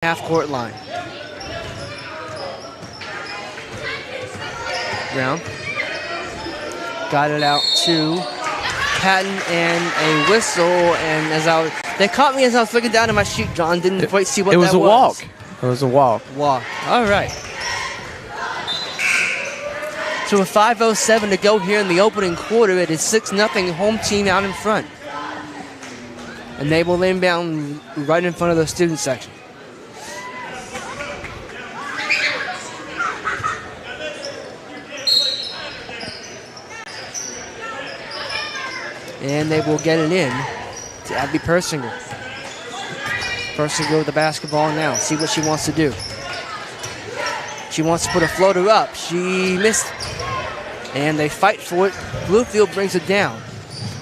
half-court line. Brown got it out to Patton and a whistle, and they caught me as I was looking down at my sheet, John. Didn't quite see what that was. It was a walk. It was a walk. Walk. All right. So with 5:07 to go here in the opening quarter, it is 6-0 home team out in front. And they will inbound right in front of the student section. And they will get it in to Abby Persinger. Persinger with the basketball now. See what she wants to do. She wants to put a floater up. She missed. And they fight for it. Bluefield brings it down.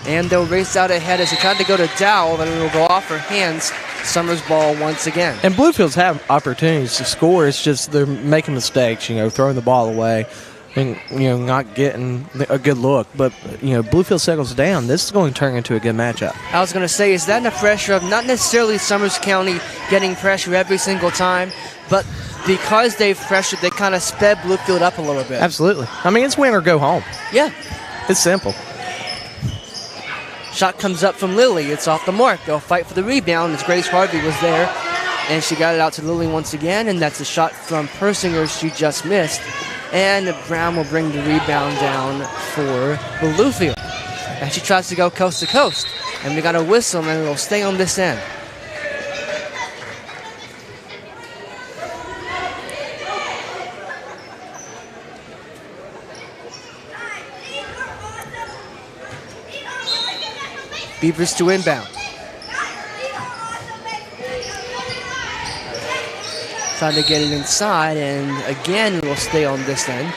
And they'll race out ahead as they try to go to Dowell, and it will go off her hands. Summers ball once again. And Bluefield's have opportunities to score. It's just they're making mistakes, throwing the ball away and, not getting a good look. But, Bluefield settles down. This is going to turn into a good matchup. I was going to say, is that the pressure of not necessarily Summers County getting pressure every single time, but because they've pressured, they kind of sped Bluefield up a little bit. Absolutely. I mean, it's win or go home. Yeah. It's simple. Shot comes up from Lily. It's off the mark. They'll fight for the rebound as Grace Harvey was there. And she got it out to Lily once again, and that's a shot from Persinger she just missed. And Brown will bring the rebound down for Bluefield. And she tries to go coast to coast. And we got a whistle, and it'll stay on this end. Beavers to inbound. Trying to get it inside, and again it will stay on this end.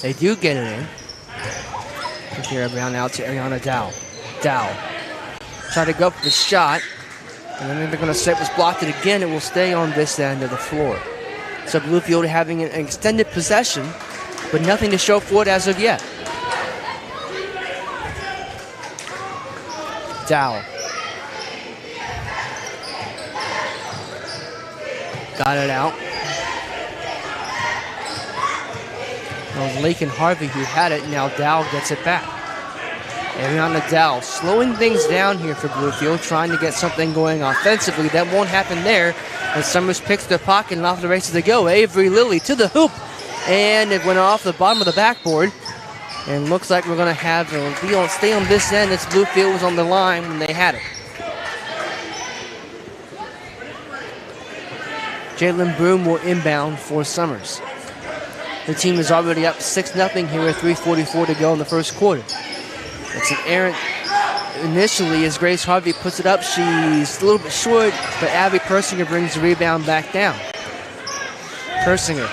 They do get it in. Kira Brown out to Ariana Dowell. Dowell. Try to go for the shot. And then they're going to say it was blocked it again. It will stay on this end of the floor. So Bluefield having an extended possession, but nothing to show for it as of yet. Dowell. Got it out. It was Lake and Harvey who had it. Now Dowell gets it back. Ariana Dowell slowing things down here for Bluefield, trying to get something going offensively. That won't happen there as Summers picks their pocket and off the races to go. Avery Lilly to the hoop, and it went off the bottom of the backboard. And looks like we're going to have it stay on this end as Bluefield was on the line when they had it. Jalen Broom will inbound for Summers. The team is already up 6-0 here with 3:44 to go in the first quarter. It's an errant initially as Grace Harvey puts it up. She's a little bit short, but Abby Persinger brings the rebound back down. Persinger.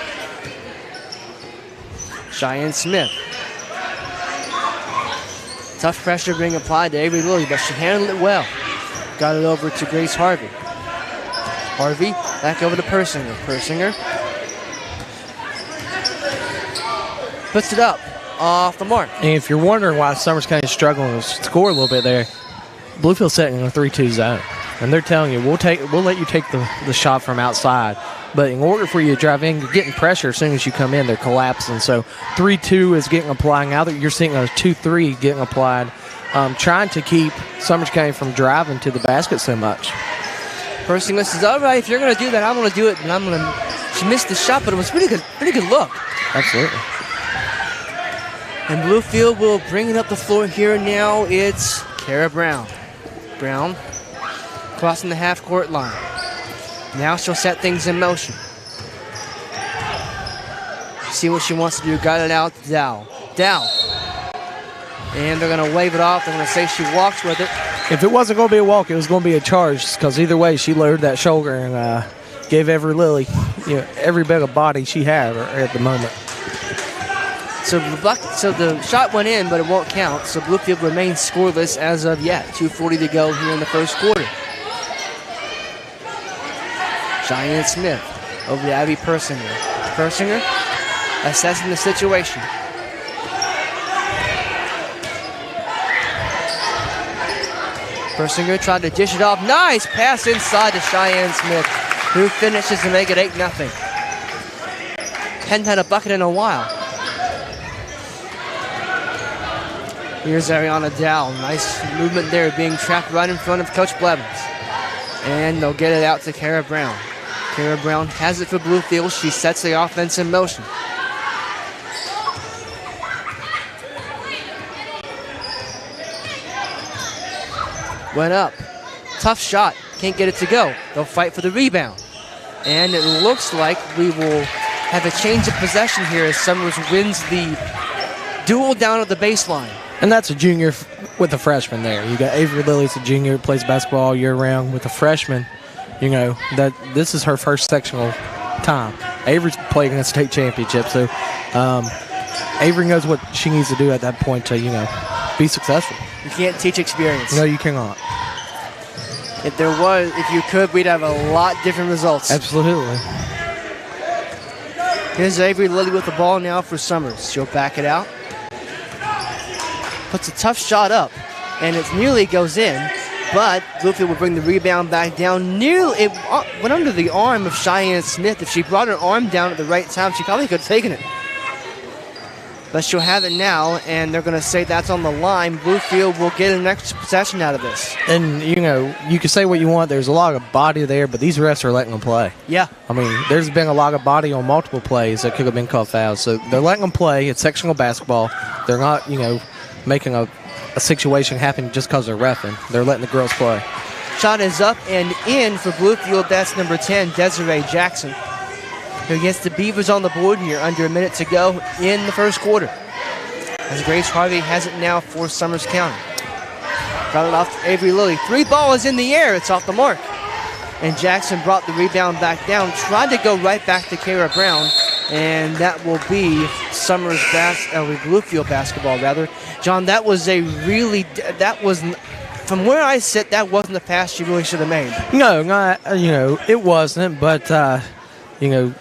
Cheyenne Smith. Tough pressure being applied to Avery Lilly, but she handled it well. Got it over to Grace Harvey. Harvey back over to Persinger. Persinger puts it up. Off the mark. And if you're wondering why Summers County is struggling to score a little bit there, Bluefield's setting in a 3-2 zone. And they're telling you, we'll let you take the shot from outside. But in order for you to drive in, you're getting pressure as soon as you come in. They're collapsing. So 3-2 is getting applied. Now that you're seeing a 2-3 getting applied, trying to keep Summers County from driving to the basket so much. Persinger says, all right, if you're going to do that, I'm going to do it. And she missed the shot, but it was pretty good look. Absolutely. And Bluefield will bring it up the floor here now. It's Kara Brown. Brown crossing the half-court line. Now she'll set things in motion. See what she wants to do. Got it out to Dowell. Dowell. And they're going to wave it off. They're going to say she walks with it. If it wasn't going to be a walk, it was going to be a charge, because either way, she lowered that shoulder and gave Avery Lilly every bit of body she had at the moment. So the shot went in, but it won't count. So Bluefield remains scoreless as of yet. 2:40 to go here in the first quarter. Cheyenne Smith over to Abby Persinger. Persinger assessing the situation. Persinger tried to dish it off. Nice pass inside to Cheyenne Smith, who finishes to make it 8-0. Hadn't had a bucket in a while. Here's Ariana Dow. Nice movement there, being trapped right in front of Coach Blevins. And they'll get it out to Kara Brown. Kara Brown has it for Bluefield. She sets the offense in motion. Went up. Tough shot. Can't get it to go. They'll fight for the rebound. And it looks like we will have a change of possession here as Summers wins the duel down at the baseline. And that's a junior with a freshman there. You got Avery Lilly's a junior, plays basketball all year round. With a freshman, you know, that this is her first sectional time. Avery's playing in a state championship, so Avery knows what she needs to do at that point to, you know, be successful. You can't teach experience. No, you cannot. If you could, we'd have a lot different results. Absolutely. Here's Avery Lilly with the ball now for Summers. She'll back it out. Puts a tough shot up, and it nearly goes in, but Bluefield will bring the rebound back down. It went under the arm of Cheyenne Smith. If she brought her arm down at the right time, she probably could have taken it. But she'll have it now, and they're going to say that's on the line. Bluefield will get an extra possession out of this. And, you know, you can say what you want. There's a lot of body there, but these refs are letting them play. Yeah. I mean, there's been a lot of body on multiple plays that could have been called fouls. So they're letting them play. It's sectional basketball. They're not, you know, making a situation happen just because they're reffing. They're letting the girls play. Shot is up and in for Bluefield. That's number 10, Desiree Jackson, who gets the Beavers on the board here under a minute to go in the first quarter. As Grace Harvey has it now for Summers County. Got it off to Avery Lilly. 3 ball is in the air. It's off the mark. And Jackson brought the rebound back down. Tried to go right back to Kara Brown. And that will be Bluefield basketball, rather. John, that was from where I sit, that wasn't the pass she really should have made. No, it wasn't, but, you know,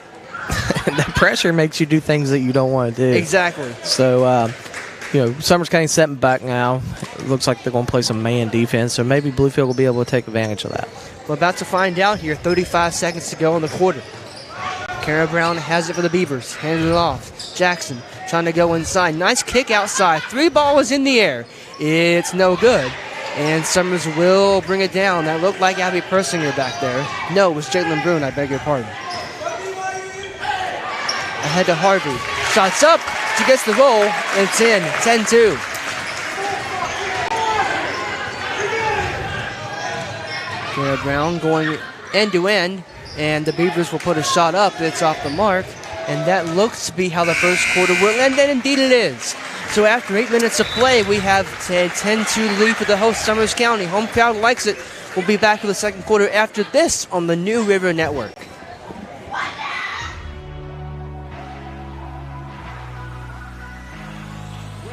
that pressure makes you do things that you don't want to do. Exactly. So, you know, Summers County setting back now. It looks like they're going to play some man defense, so maybe Bluefield will be able to take advantage of that. We're about to find out here. 35 seconds to go in the quarter. Kara Brown has it for the Beavers. Handed it off. Jackson trying to go inside. Nice kick outside. 3 ball is in the air. It's no good. And Summers will bring it down. That looked like Abby Persinger back there. No, it was Jalen Brune. I beg your pardon. Ahead to Harvey. Shots up. She gets the roll. It's in. 10-2. Kara Brown going end to end. And the Beavers will put a shot up. It's off the mark. And that looks to be how the first quarter will end. And indeed it is. So after 8 minutes of play, we have a 10-2 lead for the host, Summers County. Home crowd likes it. We'll be back for the second quarter after this on the New River Network.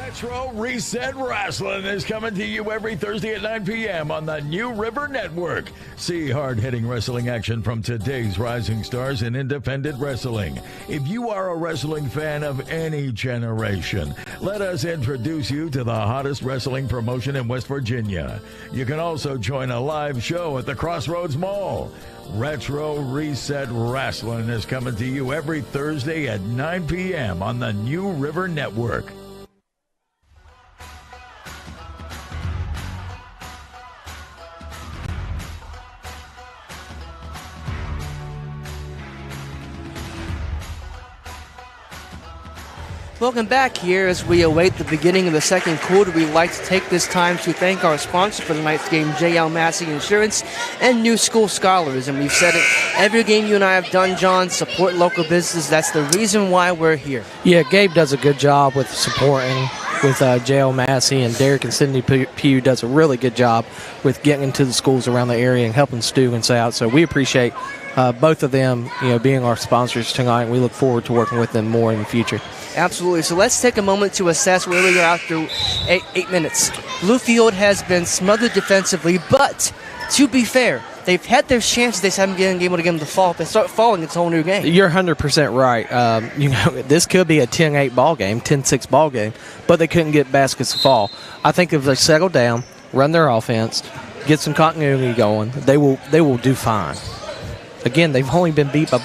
Retro Reset Wrestling is coming to you every Thursday at 9 p.m. on the New River Network. See hard-hitting wrestling action from today's rising stars in independent wrestling. If you are a wrestling fan of any generation, let us introduce you to the hottest wrestling promotion in West Virginia. You can also join a live show at the Crossroads Mall. Retro Reset Wrestling is coming to you every Thursday at 9 p.m. on the New River Network. Welcome back here as we await the beginning of the second quarter. We'd like to take this time to thank our sponsor for tonight's game, J.L. Massey Insurance and New School Scholars. And we've said it every game you and I have done, John, support local business. That's the reason why we're here. Yeah, Gabe does a good job with supporting with J.L. Massey, and Derek and Cindy Pugh does a really good job with getting into the schools around the area and helping students out. So we appreciate both of them, being our sponsors tonight. We look forward to working with them more in the future. Absolutely. So let's take a moment to assess where we are after 8 minutes. Bluefield has been smothered defensively, but to be fair, they've had their chances. They just haven't been able to get them to fall. If they start falling, it's a whole new game. You're 100% right. This could be a 10-8 ball game, 10-6 ball game, but they couldn't get baskets to fall. I think if they settle down, run their offense, get some continuity going, they will do fine. Again, they've only been beat by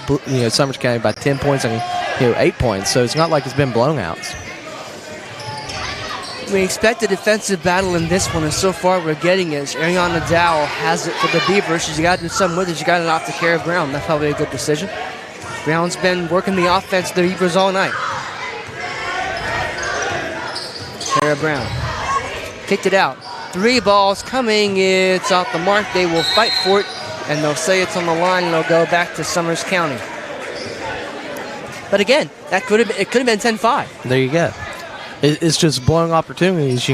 Summers County by 10 points and 8 points, so it's not like it's been blowouts. We expect a defensive battle in this one, and so far we're getting it. Ariana Dow has it for the Beavers. She's got to do something with it. She got it off to Kara Brown. That's probably a good decision. Brown's been working the offense of the Beavers all night. Kara Brown kicked it out. 3 balls coming. It's off the mark. They will fight for it, and they'll say it's on the line, and they'll go back to Summers County. But again, it could have been 10-5. There you go. It's just blowing opportunities.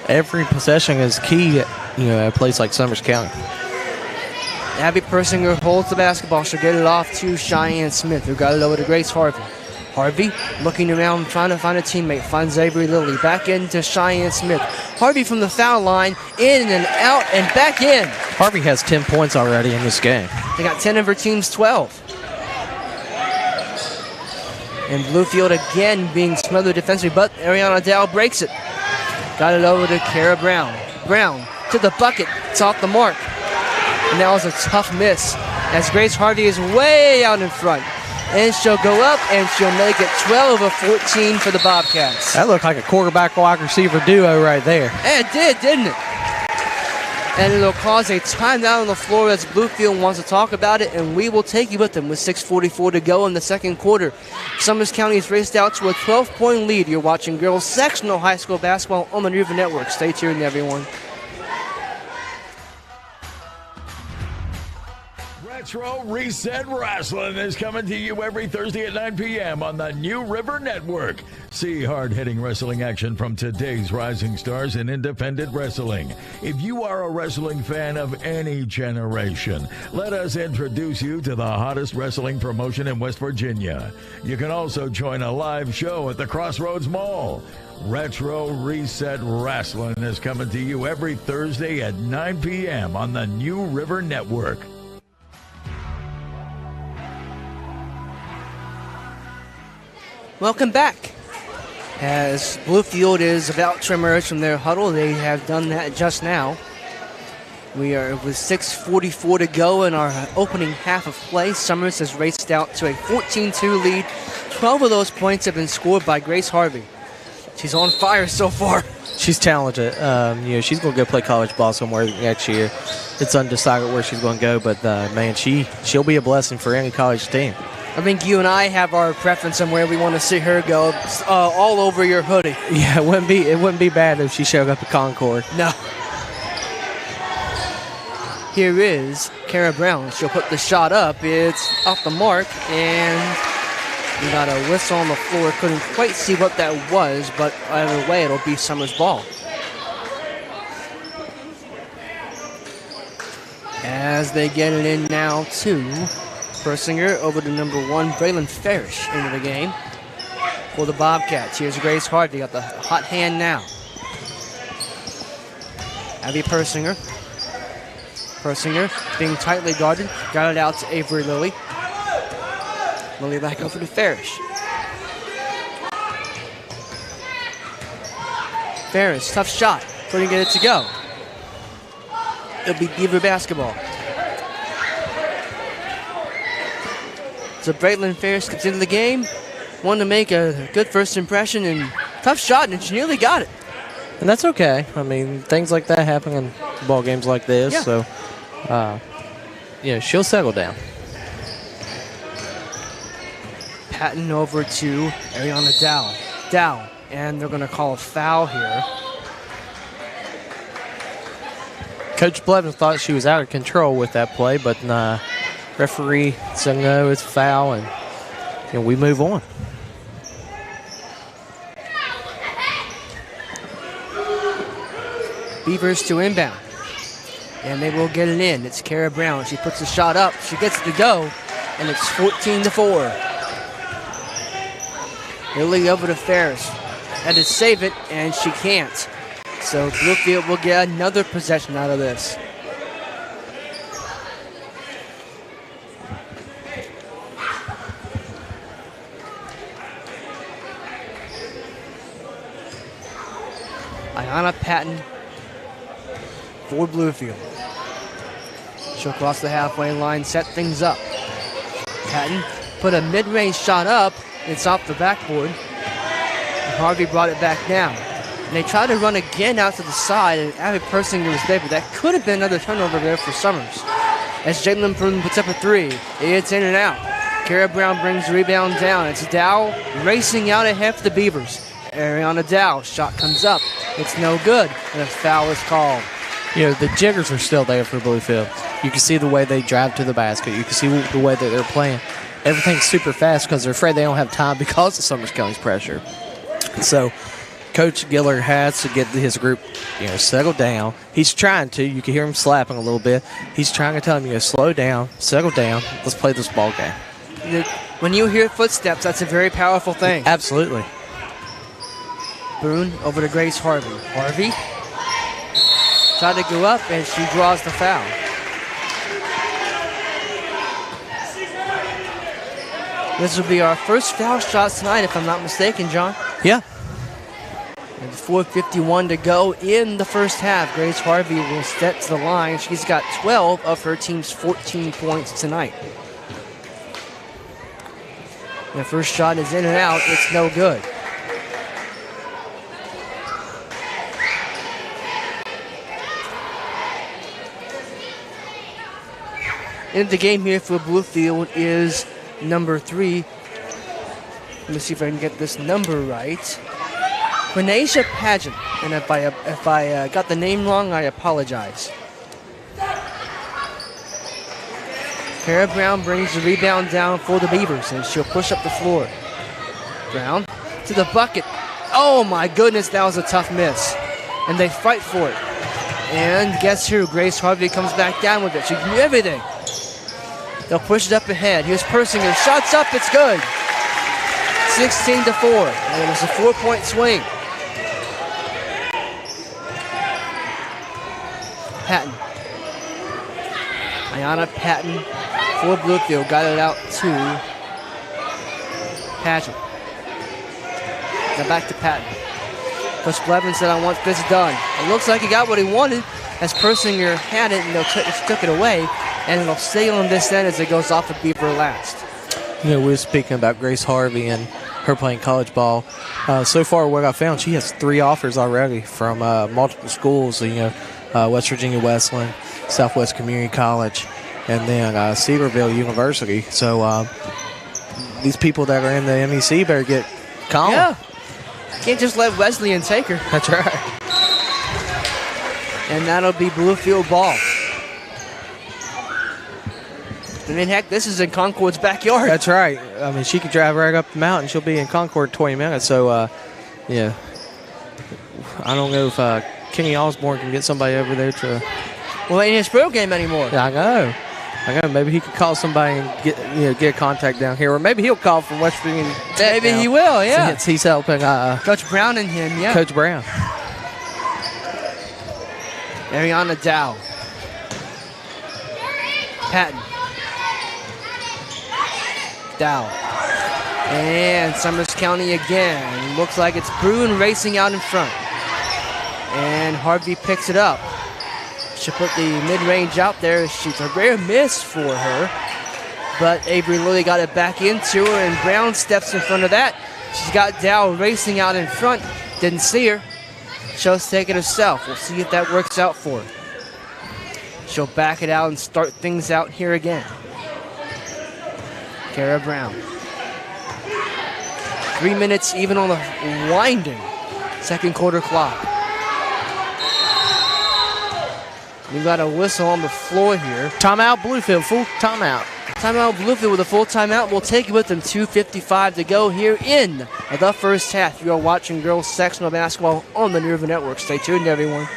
Every possession is key at a place like Summers County. Abby Persinger holds the basketball. She'll get it off to Cheyenne Smith, who got it over to Grace Harvey. Harvey looking around, trying to find a teammate. Finds Avery Lilly. Back into Cheyenne Smith. Harvey from the foul line. In and out and back in. Harvey has 10 points already in this game. They got 10 of her team's 12. And Bluefield again being smothered defensively, but Ariana Dow breaks it. Got it over to Kara Brown. Brown to the bucket. It's off the mark. And that was a tough miss as Grace Harvey is way out in front. And she'll go up and she'll make it 12 of 14 for the Bobcats. That looked like a quarterback wide receiver duo right there. And it did, didn't it? And it'll cause a timeout on the floor as Bluefield wants to talk about it, and we will take you with them with 6:44 to go in the second quarter. Summers County has raced out to a 12-point lead. You're watching girls sectional high school basketball on the River Network. Stay tuned, everyone. Retro Reset Wrestling is coming to you every Thursday at 9 p.m. on the New River Network. See hard-hitting wrestling action from today's rising stars in independent wrestling. If you are a wrestling fan of any generation, let us introduce you to the hottest wrestling promotion in West Virginia. You can also join a live show at the Crossroads Mall. Retro Reset Wrestling is coming to you every Thursday at 9 p.m. on the New River Network. Welcome back. As Bluefield is about to emerge from their huddle, they have done that just now. We are with 6:44 to go in our opening half of play. Summers has raced out to a 14-2 lead. 12 of those points have been scored by Grace Harvey. She's on fire so far. She's talented. She's going to go play college ball somewhere next year. It's undecided where she's going to go, but man, she'll be a blessing for any college team. I think you and I have our preference on where we want to see her go. All over your hoodie. Yeah, it wouldn't be bad if she showed up at Concord. No. Here is Kara Brown. She'll put the shot up. It's off the mark, and we got a whistle on the floor. Couldn't quite see what that was, but either way, it'll be Summers' ball. As they get it in now, too. Persinger over to number 1, Braylon Farish into the game for the Bobcats. Here's Grace Harvey, got the hot hand now. Abby Persinger. Persinger being tightly guarded, got it out to Avery Lilly. Lilly back over to Farish. Farish, tough shot, couldn't get it to go. It'll be Beaver basketball. So Braylon Farish comes into the game, wanted to make a good first impression, and tough shot, and she nearly got it. And that's okay. I mean, things like that happen in ball games like this. Yeah. So, she'll settle down. Patton over to Ariana Dow. Dow, and they're going to call a foul here. Coach Blevins thought she was out of control with that play, but referee said no, it's a foul, and we move on. Beavers to inbound, and they will get it in. It's Kara Brown. She puts the shot up. She gets it to go, and it's 14-4. Lilly over to Ferris. Had to save it, and she can't. So Bluefield will get another possession out of this. Ayanna Patton for Bluefield. She'll cross the halfway line, set things up. Patton put a mid-range shot up. It's off the backboard. And Harvey brought it back down. And they tried to run again out to the side, and Abby Persinger was there, but that could have been another turnover there for Summers. As Jalen Bruin puts up a three, it's in and out. Kara Brown brings the rebound down. It's Dow racing out ahead for the Beavers. Ariana Dow, shot comes up. It's no good, and a foul is called. You know, the jiggers are still there for Bluefield. You can see the way they drive to the basket. You can see the way that they're playing. Everything's super fast because they're afraid they don't have time because of Summers County's pressure. So Coach Giller has to get his group, settle down. He's trying to. You can hear him slapping a little bit. He's trying to tell them, slow down, settle down. Let's play this ball game. When you hear footsteps, that's a very powerful thing. Absolutely. Boone over to Grace Harvey. Harvey tried to go up, and she draws the foul. This will be our first foul shot tonight, if I'm not mistaken, John. Yeah. And 4:51 to go in the first half. Grace Harvey will step to the line. She's got 12 of her team's 14 points tonight. The first shot is in and out. It's no good. In the game here for Bluefield is number 3. Let me see if I can get this number right. Renasia Pageant. And if I got the name wrong, I apologize. Kara Brown brings the rebound down for the Beavers, and she'll push up the floor. Brown to the bucket. Oh my goodness, that was a tough miss. And they fight for it. And guess who? Grace Harvey comes back down with it. She can do everything. They'll push it up ahead. Here's Persinger. Shots up. It's good. 16-4. And it was a 4-point swing. Patton. Ayanna Patton for Bluefield. Got it out to Pageant. Now back to Patton. Coach Blevins said, I want this done. It looks like he got what he wanted as Persinger had it, and they took it away. And it'll stay on this end as it goes off of Beaver last. We were speaking about Grace Harvey and her playing college ball. So far, what I found, she has 3 offers already from multiple schools. West Virginia Wesleyan, Southwest Community College, and then Cedarville University. So these people that are in the MEC better get calm. Yeah. Can't just let Wesleyan take her. That's right. And that'll be Bluefield ball. I mean, heck, this is in Concord's backyard. That's right. I mean, she could drive right up the mountain. She'll be in Concord in 20 minutes. So, yeah. I don't know if Kenny Osborne can get somebody over there to... Well, ain't his pro game anymore. I know. Maybe he could call somebody and get a contact down here. Or maybe he'll call from West Virginia Tech. Maybe he will, yeah. Since he's helping Coach Brown and him, yeah. Coach Brown. Ariana Dow. Patton. Dow. And Summers County again. Looks like it's Bruin racing out in front. And Harvey picks it up. She'll put the mid-range out there. She's a rare miss for her. But Avery Lilly got it back into her, and Brown steps in front of that. She's got Dow racing out in front. Didn't see her. She'll take it herself. We'll see if that works out for her. She'll back it out and start things out here again. Kara Brown. 3 minutes even on the winding second quarter clock. We got a whistle on the floor here. Timeout, Bluefield. Full timeout. Timeout, Bluefield with a full timeout. We'll take it with them. 2:55 to go here in the first half. You are watching girls sectional basketball on the New River Network. Stay tuned, everyone.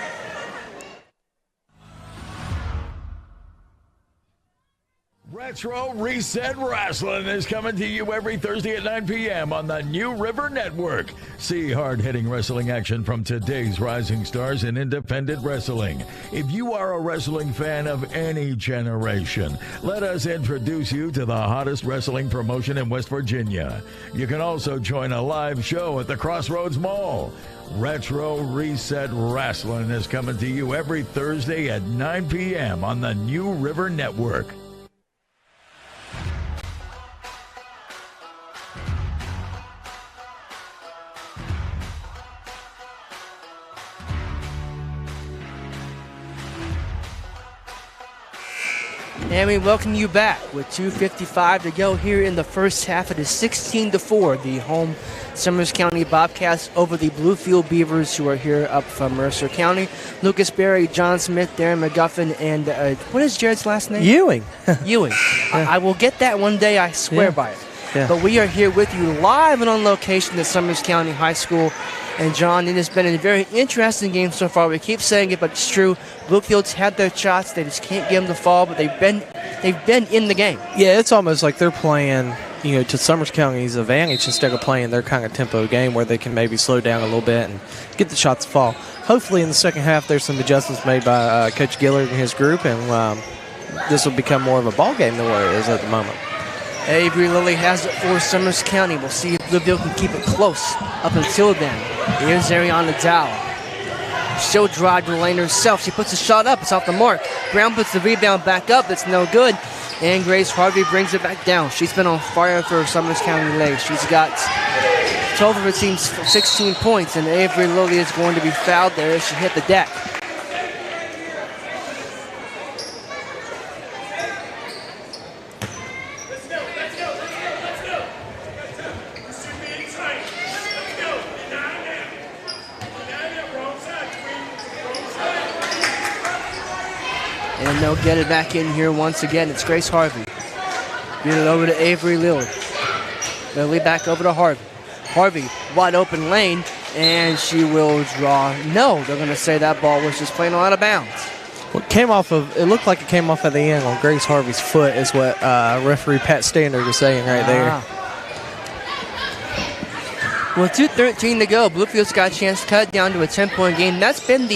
Retro Reset Wrestling is coming to you every Thursday at 9 p.m. on the New River Network. See hard-hitting wrestling action from today's rising stars in independent wrestling. If you are a wrestling fan of any generation, let us introduce you to the hottest wrestling promotion in West Virginia. You can also join a live show at the Crossroads Mall. Retro Reset Wrestling is coming to you every Thursday at 9 p.m. on the New River Network. And we welcome you back with 2:55 to go here in the first half. It is 16-4, the home Summers County Bobcats over the Bluefield Beavers, who are here up from Mercer County. Lucas Berry, John Smith, Darren McGuffin, and what is Jared's last name? Ewing. Ewing. Yeah. I will get that one day, I swear by it. Yeah. But we are here with you live and on location at Summers County High School. And John, it has been a very interesting game so far. We keep saying it, but it's true. Bluefield's had their shots. They just can't get them to fall, but they've been in the game. Yeah, it's almost like they're playing, to Summers County's advantage instead of playing their kind of tempo game where they can maybe slow down a little bit and get the shots to fall. Hopefully in the second half there's some adjustments made by Coach Gillard and his group, and this will become more of a ball game than what it is at the moment. Avery Lilly has it for Summers County. We'll see if Bluefield can keep it close up until then. Here's Ariana Dow. She'll drive to the lane herself. She puts a shot up. It's off the mark. Brown puts the rebound back up. It's no good. And Grace Harvey brings it back down. She's been on fire for Summers County Lake. She's got 12 of her team's 16 points, and Avery Lilly is going to be fouled there as she hit the deck. And they'll get it back in here once again. It's Grace Harvey. Get it over to Avery Lilly. Lilly back over to Harvey. Harvey, wide open lane, and she will draw. No, they're going to say that ball was just playing out of bounds. It looked like it came off at the end on Grace Harvey's foot is what referee Pat Standard was saying right there. Well, 2:13 to go. Bluefield's got a chance to cut it down to a 10-point game. That's been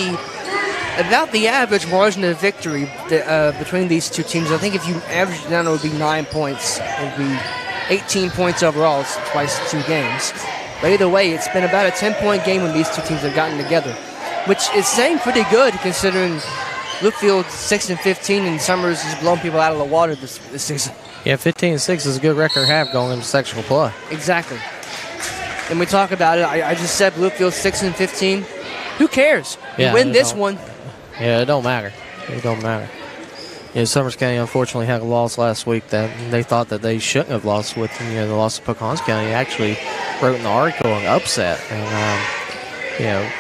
about the average margin of victory between these two teams. I think if you average it down, it would be 9 points. It would be 18 points overall. It's twice 2 games. But either way, it's been about a 10-point game when these two teams have gotten together, which is saying pretty good considering Bluefield's 6-15 and Summers has blown people out of the water this season. Yeah, 15-6 is a good record to have going into sectional play. Exactly. And we talk about it. I just said Bluefield's 6-15. Who cares? You win this one. Yeah, it don't matter. It don't matter. Yeah, Summers County unfortunately had a loss last week that they thought that they shouldn't have lost with. The loss to Pocahontas County. Actually wrote in the article an upset, and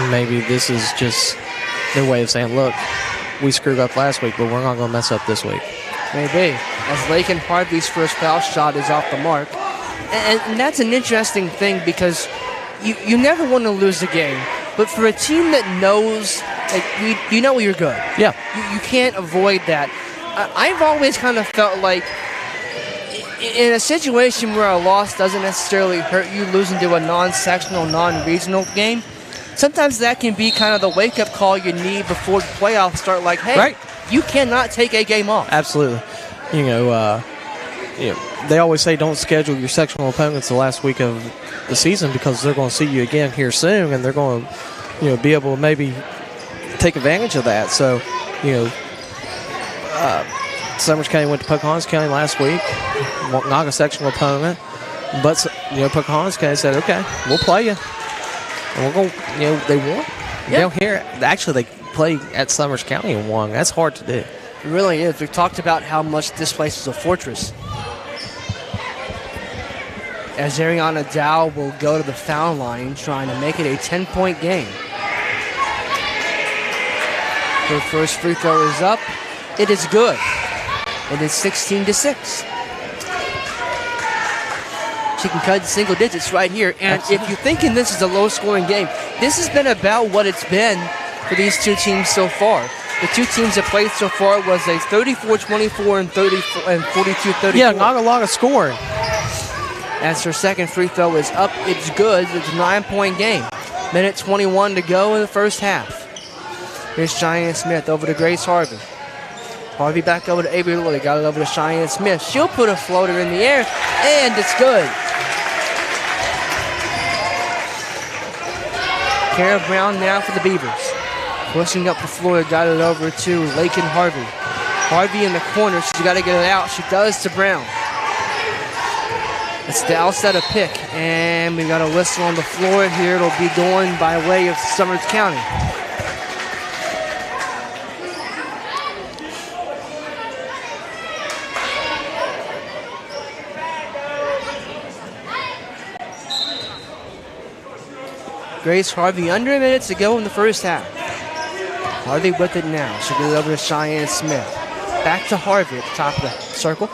maybe this is just their way of saying, look, we screwed up last week, but we're not going to mess up this week. Maybe. As Lakin Harvey's first foul shot is off the mark. And that's an interesting thing because you never want to lose a game. But for a team that knows, you know you're good. Yeah. You can't avoid that. I've always kind of felt like in a situation where a loss doesn't necessarily hurt you, losing to a non-sectional, non-regional game, sometimes that can be kind of the wake-up call you need before the playoffs start. Like, hey, right. You cannot take a game off. Absolutely. They always say don't schedule your sectional opponents the last week of the season because they're going to see you again here soon, and they're going to, be able to maybe take advantage of that. So, Summers County went to Pocahontas County last week, not a sectional opponent, but Pocahontas County said, okay, we'll play you, and we're going. They won. Yeah. Down here, actually, they played at Summers County and won. That's hard to do. It really is. We've talked about how much this place is a fortress. As Ariana Dow will go to the foul line, trying to make it a 10-point game. Her first free throw is up. It is good. It is 16-6. She can cut single digits right here. And if you're thinking this is a low-scoring game, this has been about what it's been for these two teams so far. the two teams that played so far was a 34-24 and 42-34. Yeah, not a lot of scoring. As her second free throw is up, it's good. It's a 9-point game. Minute 21 to go in the first half. Here's Cheyenne Smith over to Grace Harvey. Harvey back over to Avery Lilly. Got it over to Cheyenne Smith. She'll put a floater in the air, and it's good. Kara Brown now for the Beavers. Pushing up the floor, got it over to Lakin Harvey. Harvey in the corner. She's got to get it out. She does to Brown. It's the outside of pick, and we got a whistle on the floor here. It'll be going by way of Summers County. Grace Harvey under a minute to go in the first half. Harvey with it now. She'll get it over to Cheyenne Smith. Back to Harvey at the top of the circle.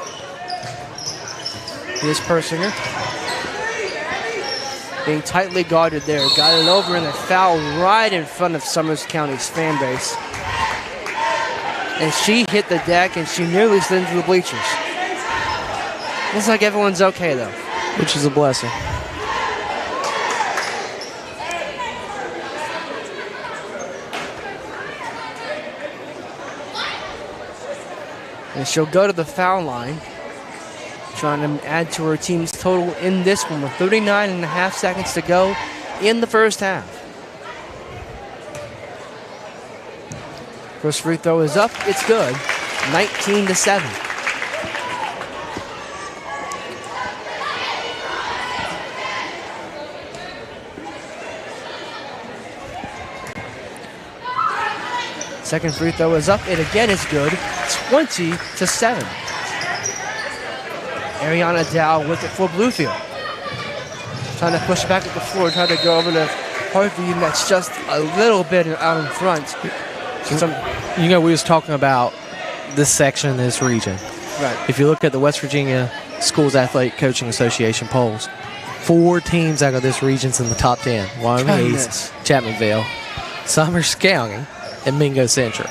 Here's Persinger. Being tightly guarded there. Got it over in a foul right in front of Summers County's fan base. And she hit the deck and she nearly slid into the bleachers. Looks like everyone's okay though. Which is a blessing. And she'll go to the foul line, trying to add to her team's total in this one with 39.5 seconds to go in the first half. First free throw is up. It's good. 19-7. Second free throw is up. It again is good. 20-7. Ariana Dow with it for Bluefield. Trying to push back at the floor, trying to go over to Harvey, and that's just a little bit out in front. You know, we was talking about this section in this region. Right. If you look at the West Virginia Schools Athletic Coaching Association polls, 4 teams out of this region's in the top 10. Wyoming East, Chapmanville, Summers County, and Mingo Central.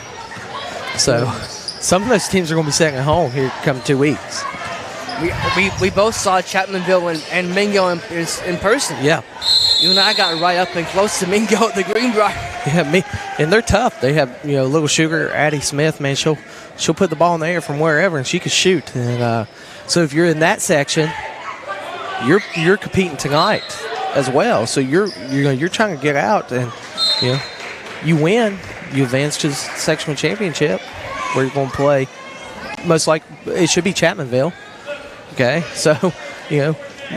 So some of those teams are going to be second home here come 2 weeks. We both saw Chapmanville and Mingo in person. Yeah. You and I got right up and close to Mingo at the Greenbrier. Yeah, and they're tough. They have, you know, little sugar, Addie Smith, man, she'll put the ball in the air from wherever, and she can shoot. And so if you're in that section, you're competing tonight as well. So you're trying to get out, and you know, you win, you advance to the sectional championship, where you're going to play. Most like it should be Chapmanville. Okay, so you know,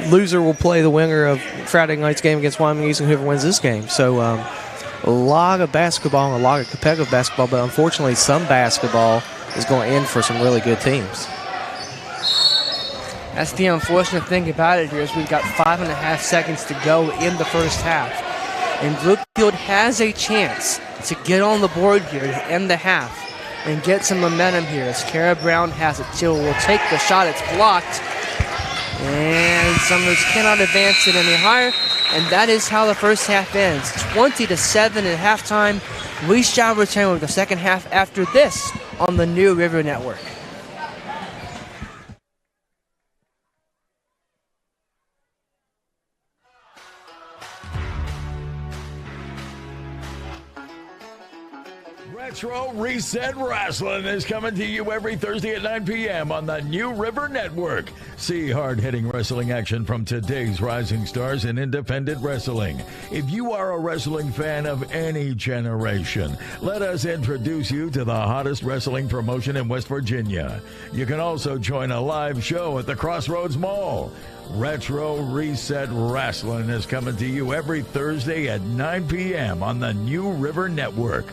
loser will play the winner of Friday night's game against Wyoming East, and whoever wins this game. So a lot of basketball and a lot of competitive basketball, but unfortunately some basketball is going to end for some really good teams. That's the unfortunate thing about it here is we've got 5.5 seconds to go in the first half. And Bluefield has a chance to get on the board here to end the half and get some momentum here as Kara Brown has it. She will take the shot. It's blocked. And Summers cannot advance it any higher. And that is how the first half ends. 20-7 at halftime. We shall return with the second half after this on the New River Network. Retro Reset Wrestling is coming to you every Thursday at 9 p.m. on the New River Network. See hard-hitting wrestling action from today's rising stars in independent wrestling. If you are a wrestling fan of any generation, let us introduce you to the hottest wrestling promotion in West Virginia. You can also join a live show at the Crossroads Mall. Retro Reset Wrestling is coming to you every Thursday at 9 p.m. on the New River Network.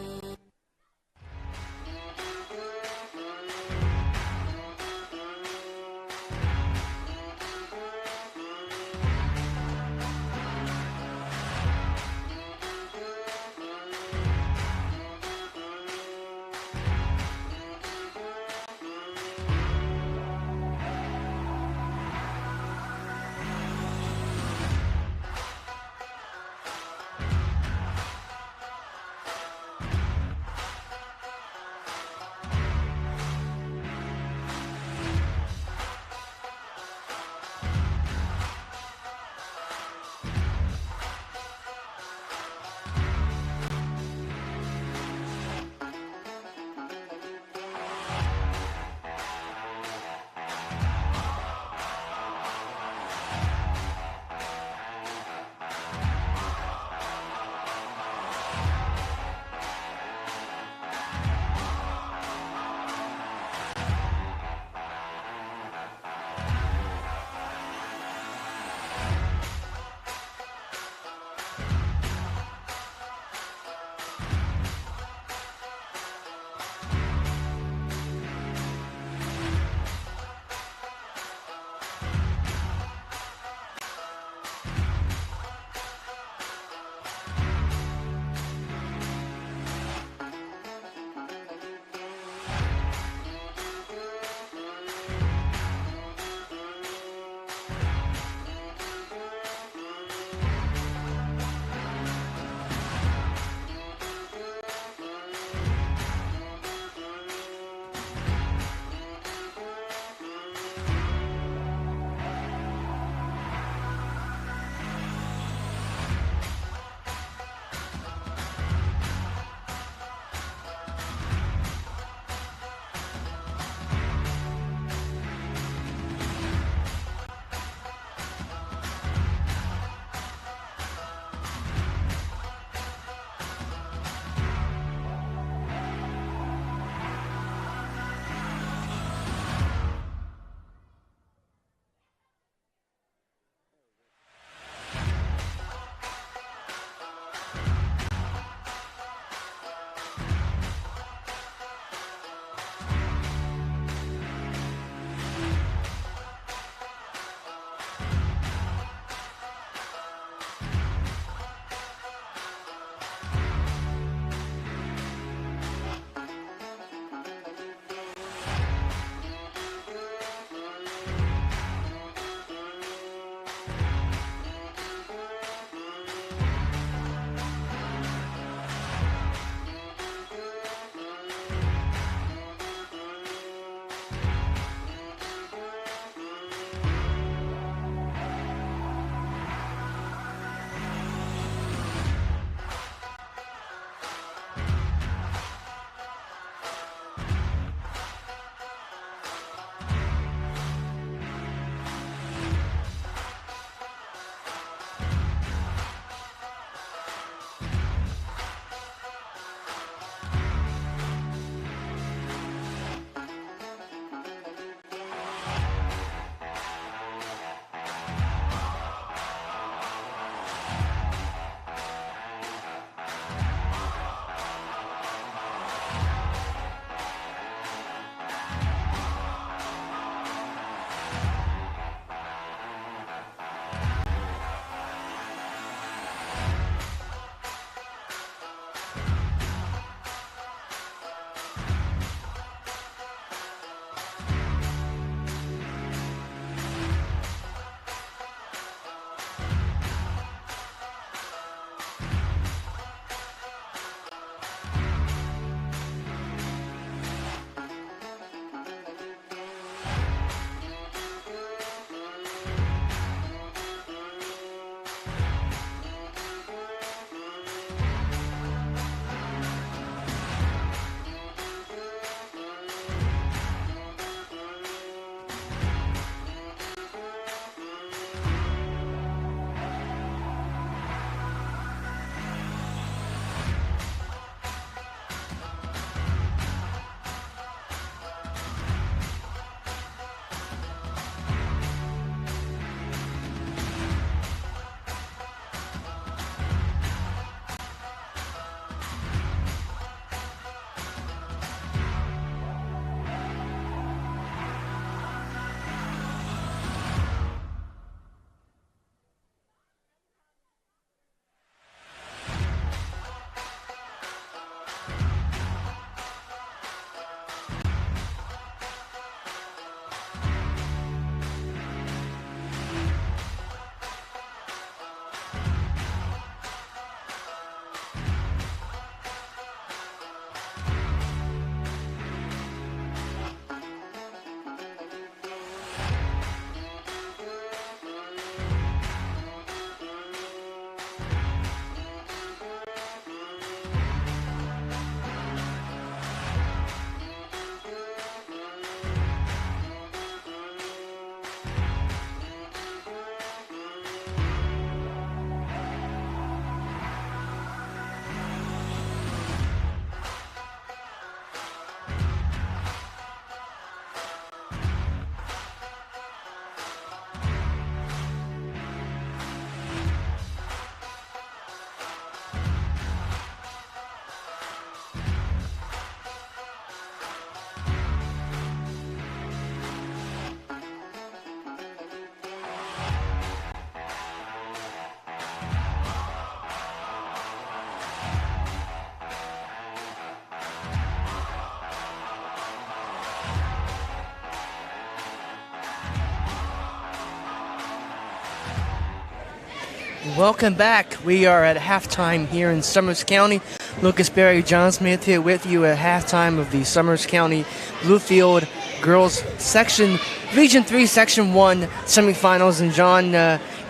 Welcome back. We are at halftime here in Summers County. Lucas Berry, John Smith here with you at halftime of the Summers County Bluefield Girls Section, Region 3, Section 1 semifinals. And John,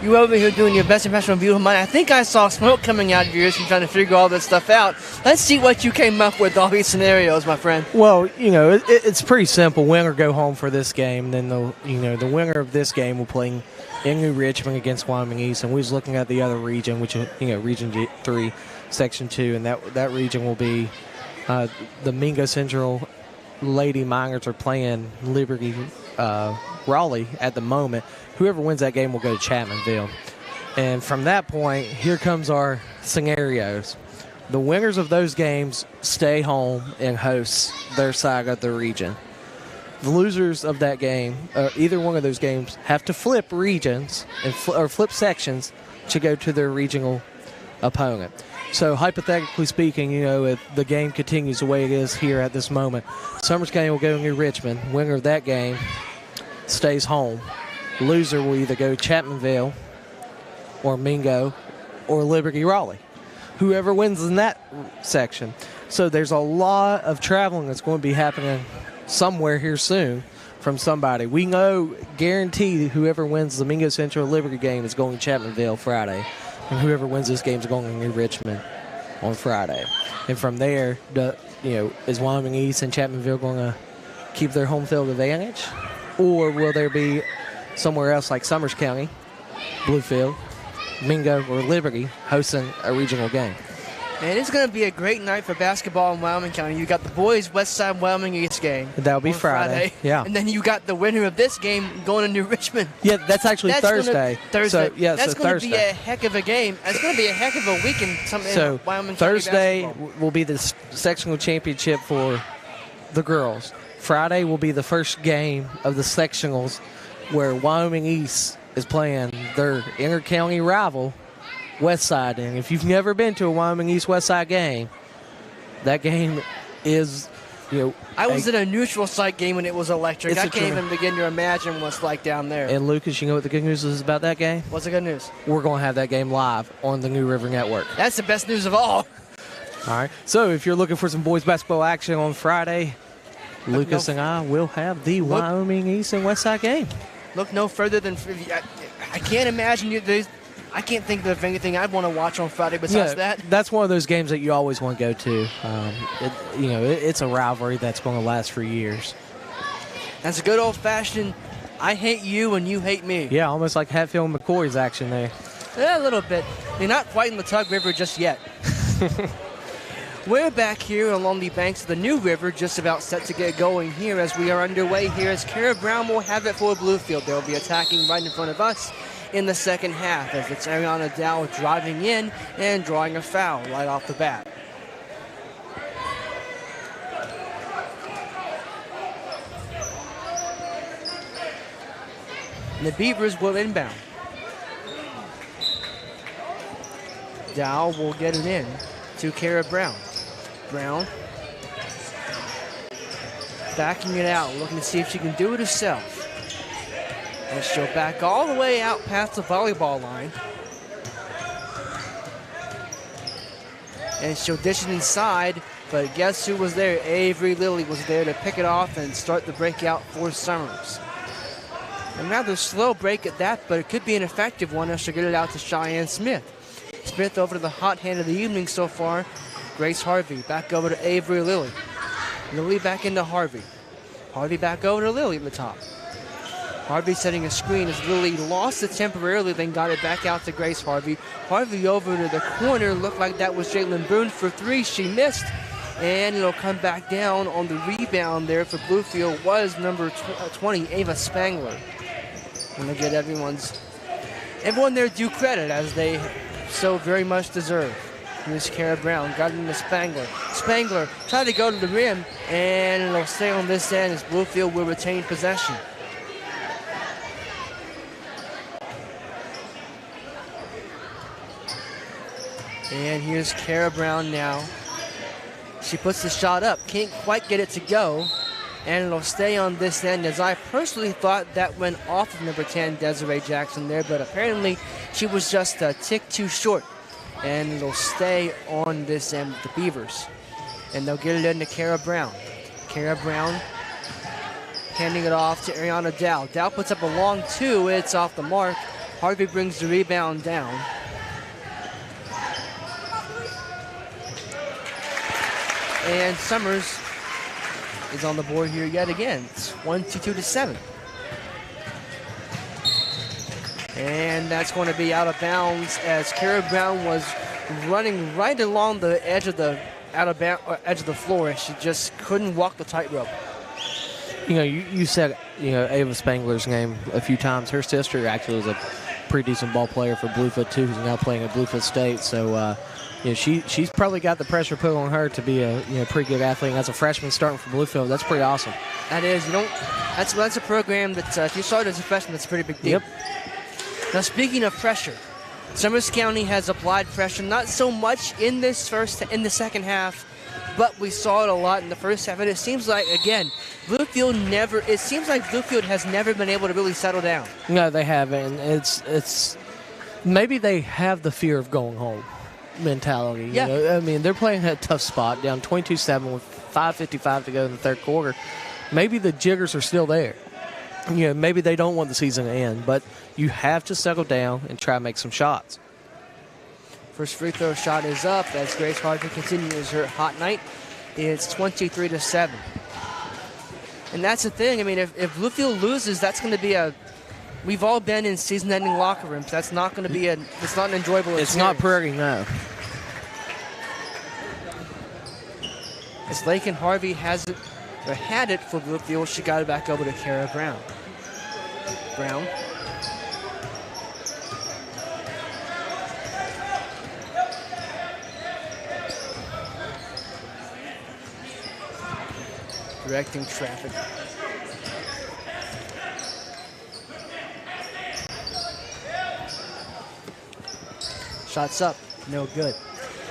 you were over here doing your best impression view of mine. I think I saw smoke coming out of your ears from trying to figure all this stuff out. Let's see what you came up with, all these scenarios, my friend. Well, it's pretty simple. Win or go home for this game. Then the winner of this game will play in New Richmond against Wyoming East, and we was looking at the other region, which is Region 3, Section 2, and that region will be the Mingo Central Lady Miners are playing Liberty Raleigh at the moment. Whoever wins that game will go to Chapmanville, and from that point, here comes our scenarios. The winners of those games stay home and host their side of the region. The losers of that game, either one of those games, have to flip regions or flip sections to go to their regional opponent. So hypothetically speaking, if the game continues the way it is here at this moment, Summers County will go to New Richmond. Winner of that game stays home. Loser will either go Chapmanville or Mingo or Liberty Raleigh. Whoever wins in that section. So there's a lot of traveling that's going to be happening somewhere here soon from somebody. We know, guaranteed, whoever wins the Mingo Central Liberty game is going to Chapmanville Friday, and whoever wins this game is going to New Richmond on Friday. And from there, is Wyoming East and Chapmanville going to keep their home field advantage, or will there be somewhere else like Summers County, Bluefield, Mingo, or Liberty hosting a regional game? And it's going to be a great night for basketball in Wyoming County. You got the boys West Side Wyoming East game. That'll be Friday. Yeah. And then you got the winner of this game going to New Richmond. Yeah, that's actually Thursday. Thursday. That's going to be a heck of a game. It's going to be a heck of a weekend. So Wyoming Thursday County will be the sectional championship for the girls. Friday will be the first game of the sectionals where Wyoming East is playing their inter-county rival, West Side. And if you've never been to a Wyoming East West Side game, that game is, I was at a neutral site game and it was electric. I can't even begin to imagine what's like down there. And Lucas, you know what the good news is about that game? What's the good news? We're going to have that game live on the New River Network. That's the best news of all. All right. So if you're looking for some boys basketball action on Friday, Lucas and I will have the Wyoming East and West Side game. Look no further than I can't imagine I can't think of anything I'd want to watch on Friday besides that. That's one of those games that you always want to go to. It's a rivalry that's going to last for years. That's a good old-fashioned I hate you and you hate me. Yeah, almost like Hatfield and McCoy's action there. Yeah, a little bit. They're not quite in the Tug River just yet. We're back here along the banks of the New River, just about set to get going here as we are underway here as Kara Brown will have it for Bluefield. They'll be attacking right in front of us in the second half as it's Ariana Dow driving in and drawing a foul right off the bat. And the Beavers will inbound. Dow will get it in to Kara Brown. Brown backing it out, looking to see if she can do it herself. And she'll back all the way out past the volleyball line. And she'll dish it inside, but guess who was there? Avery Lilly was there to pick it off and start the breakout for Summers. A rather slow break at that, but it could be an effective one as she'll get it out to Cheyenne Smith. Smith over to the hot hand of the evening so far, Grace Harvey. Back over to Avery Lilly. Lilly back into Harvey. Harvey back over to Lilly at the top. Harvey setting a screen as Lilly lost it temporarily, then got it back out to Grace Harvey. Harvey over to the corner. Looked like that was Jalen Boone for three. She missed. And it'll come back down on the rebound there for Bluefield was number 20, Ava Spangler. I'm going to get everyone their due credit as they so very much deserve. Here's Kara Brown, got it into Spangler. Spangler tried to go to the rim, and it'll stay on this end as Bluefield will retain possession. And here's Kara Brown now. She puts the shot up, can't quite get it to go, and it'll stay on this end as I personally thought that went off of number 10, Desiree Jackson there, but apparently She was just a tick too short, and it'll stay on this end with the Beavers. And they'll get it into Kara Brown. Kara Brown handing it off to Ariana Dow. Dow puts up a long two. It's off the mark. Harvey brings the rebound down. And Summers is on the board here yet again. It's 22-7. And that's going to be out of bounds as Kara Brown was running right along the edge of the edge of the floor, and she just couldn't walk the tightrope. You know, you said, Ava Spangler's name a few times. Her sister actually was a pretty decent ball player for Bluefield too, who's now playing at Bluefield State. So, she's probably got the pressure put on her to be a pretty good athlete. And as a freshman starting for Bluefield, that's pretty awesome. That is. That's a program that if you started as a freshman, that's a pretty big deal. Yep. Now, speaking of pressure, Summers County has applied pressure, not so much in the second half, but we saw it a lot in the first half. And it seems like, again, Bluefield has never been able to really settle down. No, they haven't. It's maybe they have the fear of going home mentality. Yeah. I mean, they're playing a tough spot, down 22-7 with 5:55 to go in the third quarter. Maybe the jiggers are still there. Maybe they don't want the season to end, but you have to settle down and try to make some shots. First free throw shot is up as Grace Harvey continues her hot night. It's 23-7. And that's the thing. I mean, if Bluefield loses, that's going to be we've all been in season-ending locker rooms. That's not going to be it's not an enjoyable experience. It's not Prairie, no. As Lakin Harvey had it for Bluefield, she got it back over to Kara Brown. Brown. Directing traffic. Shots up, no good.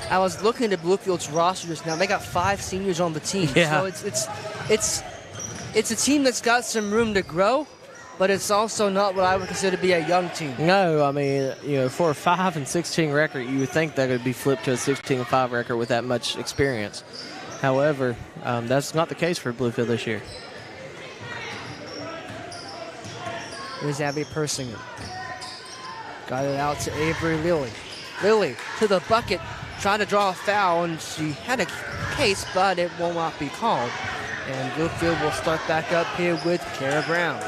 I was looking at Bluefield's roster just now. They got 5 seniors on the team. Yeah. So it's a team that's got some room to grow, but it's also not what I would consider to be a young team. No, I mean, for a 5-16 record, you would think that it would be flipped to a 16-5 record with that much experience. However, that's not the case for Bluefield this year. Here's Abby Persinger. Got it out to Avery Lilly. Lilly to the bucket, trying to draw a foul, and she had a case, but it will not be called. And Bluefield will start back up here with Kara Brown.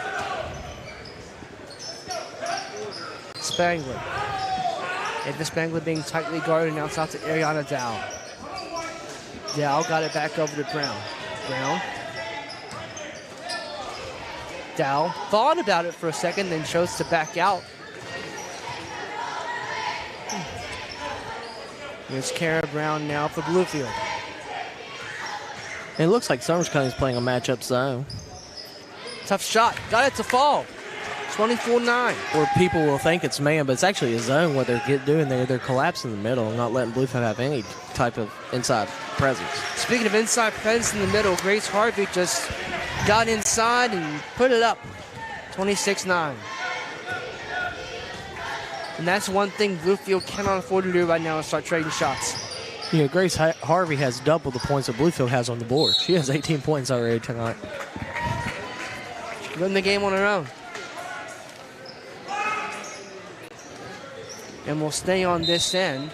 Spangler. Ava Spangler being tightly guarded, now it's out to Ariana Dow. Dow got it back over to Brown. Brown. Dow thought about it for a second, then chose to back out. Here's Kara Brown now for Bluefield. It looks like Summers County is playing a matchup zone. Tough shot. Got it to fall. 24-9. Or people will think it's man, but it's actually a zone what they're doing there. They're collapsing in the middle and not letting Bluefield have any type of inside presence. Speaking of inside presence in the middle, Grace Harvey just got inside and put it up. 26-9. And that's one thing Bluefield cannot afford to do right now is start trading shots. Grace Harvey has double the points that Bluefield has on the board. She has 18 points already tonight. She's winning the game on her own. And we'll stay on this end.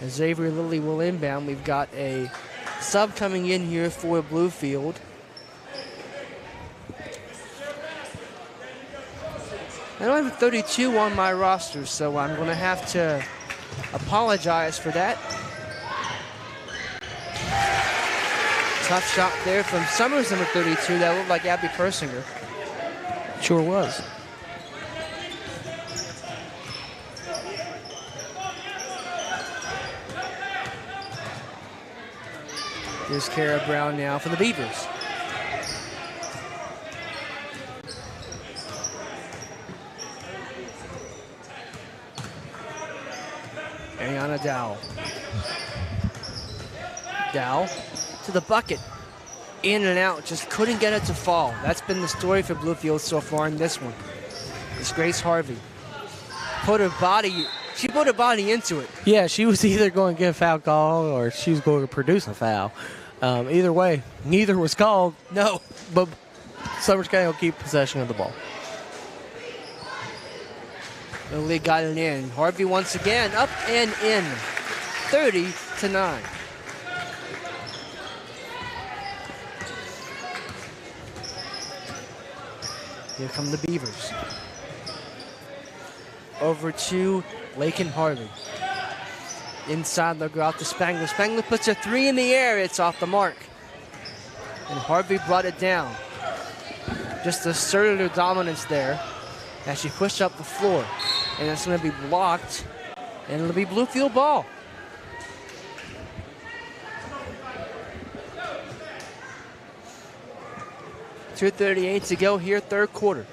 As Avery Lilly will inbound, we've got a sub coming in here for Bluefield. I don't have 32 on my roster, so I'm going to have to apologize for that. Tough shot there from Summers, number 32. That looked like Abby Persinger. Sure was. Here's Kara Brown now for the Beavers. Ariana Dow. Dow to the bucket. In and out. Just couldn't get it to fall. That's been the story for Bluefield so far in this one. It's Grace Harvey. She put her body into it. Yeah, she was either going to get a foul call or she was going to produce a foul. Either way, neither was called. No. But Summers County will keep possession of the ball. Lily got it in. Harvey once again up and in. 30-9. Here come the Beavers. Over to Lakin Harvey. Inside, they'll go out to Spangler. Spangler puts a three in the air. It's off the mark. And Harvey brought it down. Just asserted her dominance there as she pushed up the floor. And it's going to be blocked. And it'll be Bluefield ball. .238 to go here, third quarter.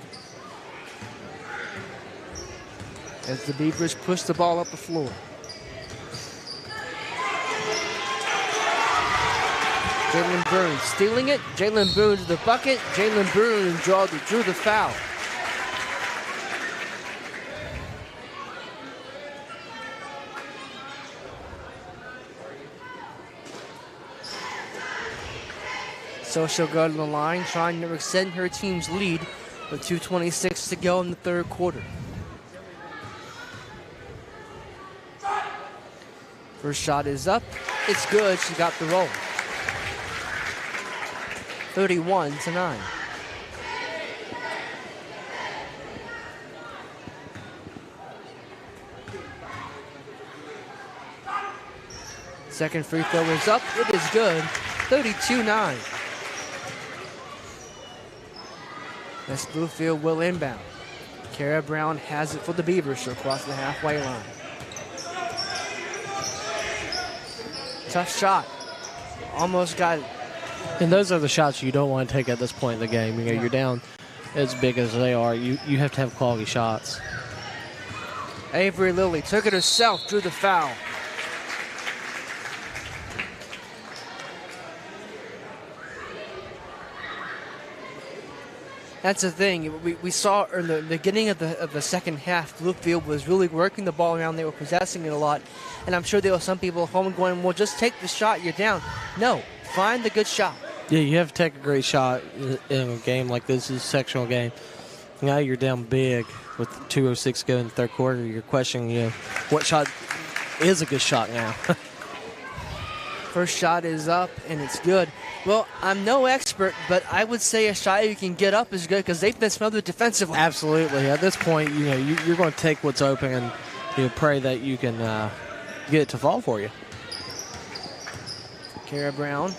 As the Beavers push the ball up the floor. Jalen Boone stealing it. Jalen Boone to the bucket. Jalen Boone drew the foul. So she'll go to the line, trying to extend her team's lead with 2:26 to go in the third quarter. First shot is up. It's good. She got the roll. 31-9. Second free throw is up. It is good. 32-9. As Bluefield will inbound. Kara Brown has it for the Beavers. She'll cross the halfway line. Tough shot. Almost got it. And those are the shots you don't want to take at this point in the game. You know, you're down as big as they are. You have to have quality shots. Avery Lilly took it herself, drew the foul. That's the thing. We saw in the beginning of the second half, Bluefield was really working the ball around. They were possessing it a lot. And I'm sure there were some people at home going, well, just take the shot. You're down. No, find the good shot. Yeah, you have to take a great shot in a game like this. Is a sectional game. Now you're down big with 2:06 to go in the third quarter. You're questioning, what shot is a good shot now? First shot is up, and it's good. Well, I'm no expert, but I would say a shot you can get up is good because they've been smothered defensively. Absolutely. At this point, you're going to take what's open and pray that you can get it to fall for you. Kara Brown.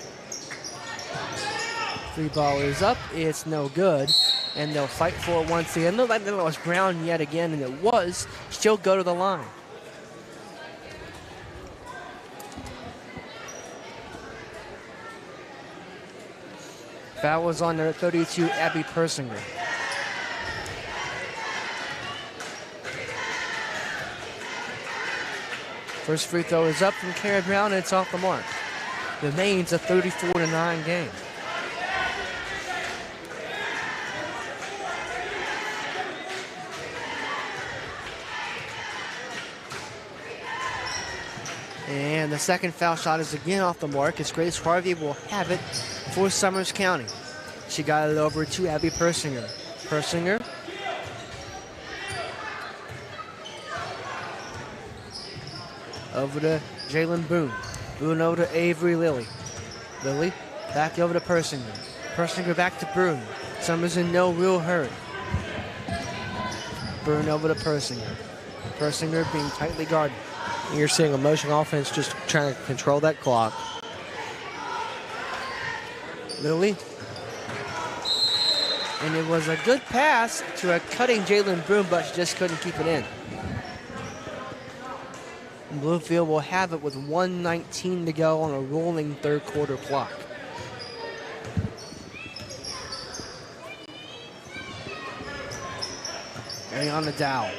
Free ball is up. It's no good. And they'll fight for it once again. Looked like it was Brown yet again, and it was. She'll go to the line. Foul was on number 32, Abby Persinger. First free throw is up from Kara Brown, and it's off the mark. Remains a 34-9 game. And the second foul shot is again off the mark as Grace Harvey will have it for Summers County. She got it over to Abby Persinger. Persinger. Over to Jalen Boone. Boone over to Avery Lilly. Lilly back over to Persinger. Persinger back to Boone. Summers in no real hurry. Boone over to Persinger. Persinger being tightly guarded. You're seeing a motion offense just trying to control that clock. Lilly. And it was a good pass to a cutting Jalen Boone, but she just couldn't keep it in. And Bluefield will have it with 1:19 to go on a rolling third quarter clock. Ariana Dow.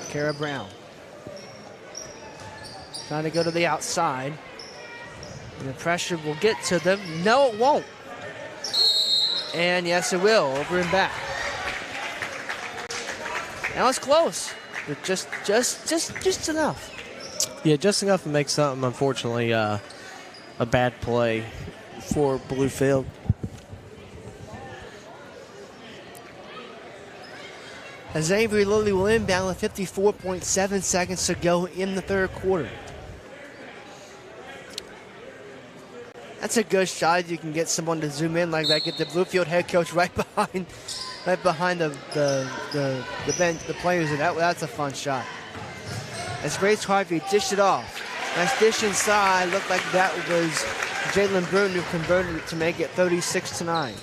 Kara Brown. Trying to go to the outside. And the pressure will get to them. No, it won't. And yes, it will. Over and back. Now it's close, but just enough. Yeah, just enough to make something, unfortunately, a bad play for Bluefield. As Avery Lilly will inbound with 54.7 seconds to go in the third quarter. That's a good shot. You can get someone to zoom in like that. Get the Bluefield head coach right behind the bench, the players, and that's a fun shot. As Grace Harvey dished it off. Nice dish inside. Looked like that was Jalen Bruin who converted it to make it 36-9.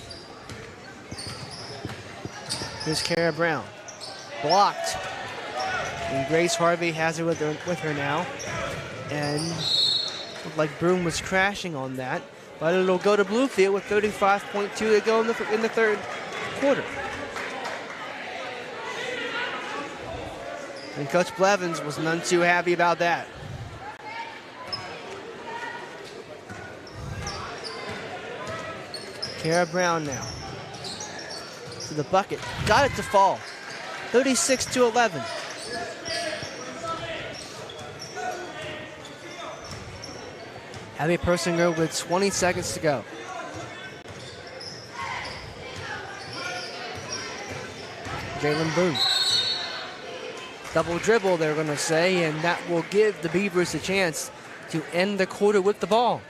Here's Kara Brown. Blocked. And Grace Harvey has it with her now. And looked like Broom was crashing on that. But it'll go to Bluefield with 35.2 to go in the third quarter. And Coach Blevins was none too happy about that. Kara Brown now. To the bucket. Got it to fall. 36-11. Abby Persinger with 20 seconds to go. Jalen Boone. Double dribble, they're going to say, and that will give the Beavers a chance to end the quarter with the ball.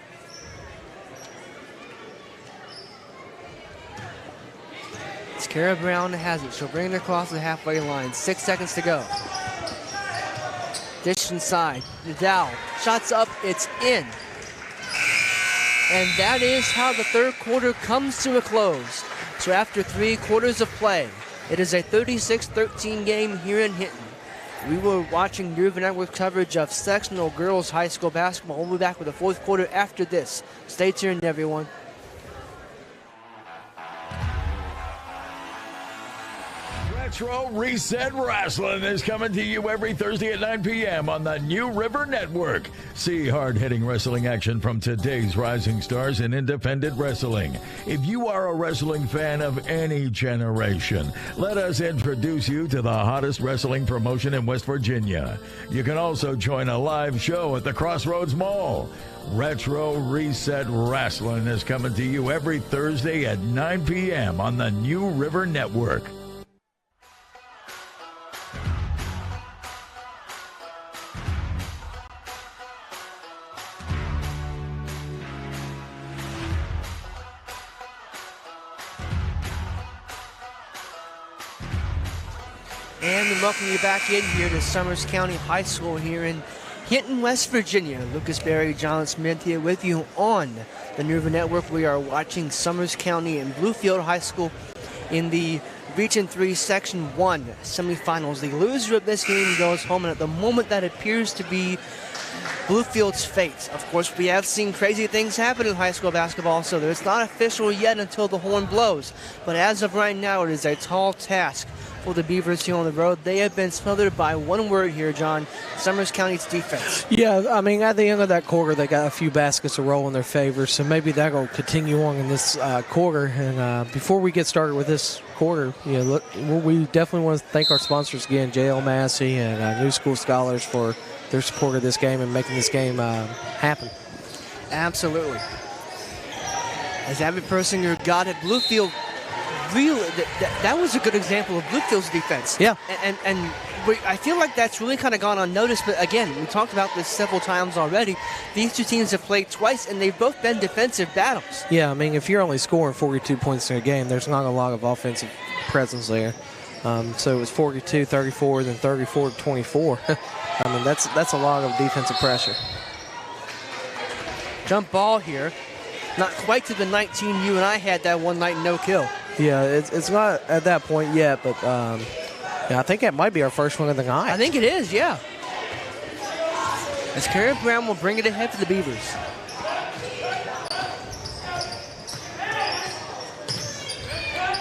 It's Kara Brown that has it. She'll bring it across the halfway line. 6 seconds to go. Dish inside. Nadal. Shots up. It's in. And that is how the third quarter comes to a close. So after 3 quarters of play, it is a 36-13 game here in Hinton. We were watching River Network coverage of sectional girls high school basketball. We'll be back with the fourth quarter after this. Stay tuned, everyone. Retro Reset Wrestling is coming to you every Thursday at 9 p.m. on the New River Network. See hard-hitting wrestling action from today's rising stars in independent wrestling. If you are a wrestling fan of any generation, let us introduce you to the hottest wrestling promotion in West Virginia. You can also join a live show at the Crossroads Mall. Retro Reset Wrestling is coming to you every Thursday at 9 p.m. on the New River Network. And we welcome you back in here to Summers County High School here in Hinton, West Virginia. Lucas Berry, John Smith here with you on the New River Network. We are watching Summers County and Bluefield High School in the Region 3 Section 1 semifinals. The loser of this game goes home, and at the moment that appears to be Bluefield's fate. Of course, we have seen crazy things happen in high school basketball, so it's not official yet until the horn blows. But as of right now, it is a tall task for the Beavers here on the road. They have been smothered by one word here, John: Summers County's defense. Yeah, I mean, at the end of that quarter, they got a few baskets to roll in their favor, so maybe that will continue on in this quarter. And before we get started with this quarter, look, we definitely want to thank our sponsors again, J.L. Massey and New School Scholars, for their support of this game and making this game happen. Absolutely. As Abby Persinger got it, Bluefield really, that was a good example of Bluefield's defense. Yeah. And I feel like that's really kind of gone unnoticed. But again, we talked about this several times already. These two teams have played twice, and they've both been defensive battles. Yeah, I mean, if you're only scoring 42 points in a game, there's not a lot of offensive presence there. So it was 42-34, then 34-24. I mean, that's a lot of defensive pressure. Jump ball here. Not quite to the 19 you and I had that one night, no kill. Yeah, it's not at that point yet, but yeah, I think that might be our first one of the night. I think it is, yeah. As Kara Brown will bring it ahead for the Beavers.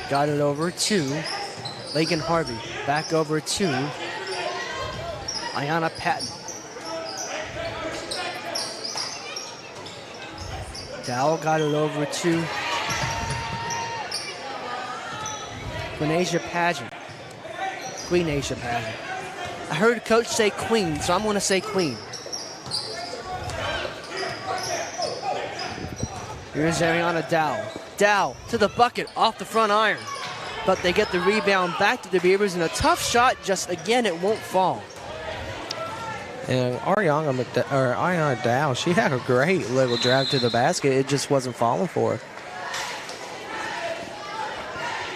Got it over to Lakin Harvey. Back over to Ayanna Patton. Dowell got it over to Queen Asia Pageant. I heard Coach say Queen, so I'm going to say Queen. Here's Ariana Dow. Dow to the bucket, off the front iron. But they get the rebound back to the Beavers, and a tough shot, just again, it won't fall. And Ariana Dow, she had a great little drive to the basket. It just wasn't falling for her.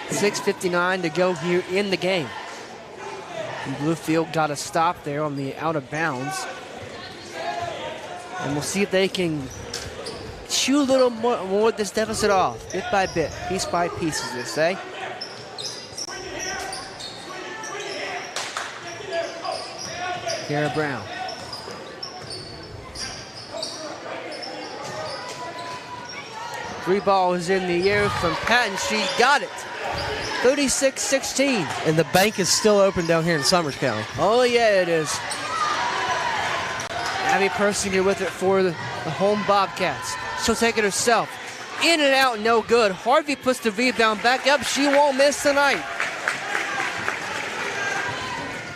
6:59 to go here in the game. And Bluefield got a stop there on the out of bounds. And we'll see if they can chew a little more of this deficit off, bit by bit, piece by piece, as they say. Kara Brown. Three ball is in the air from Patton. She got it. 36-16. And the bank is still open down here in Summers County. Oh, yeah, it is. Abby Persinger with it for the home Bobcats. She'll take it herself. In and out, no good. Harvey puts the rebound back up. She won't miss tonight.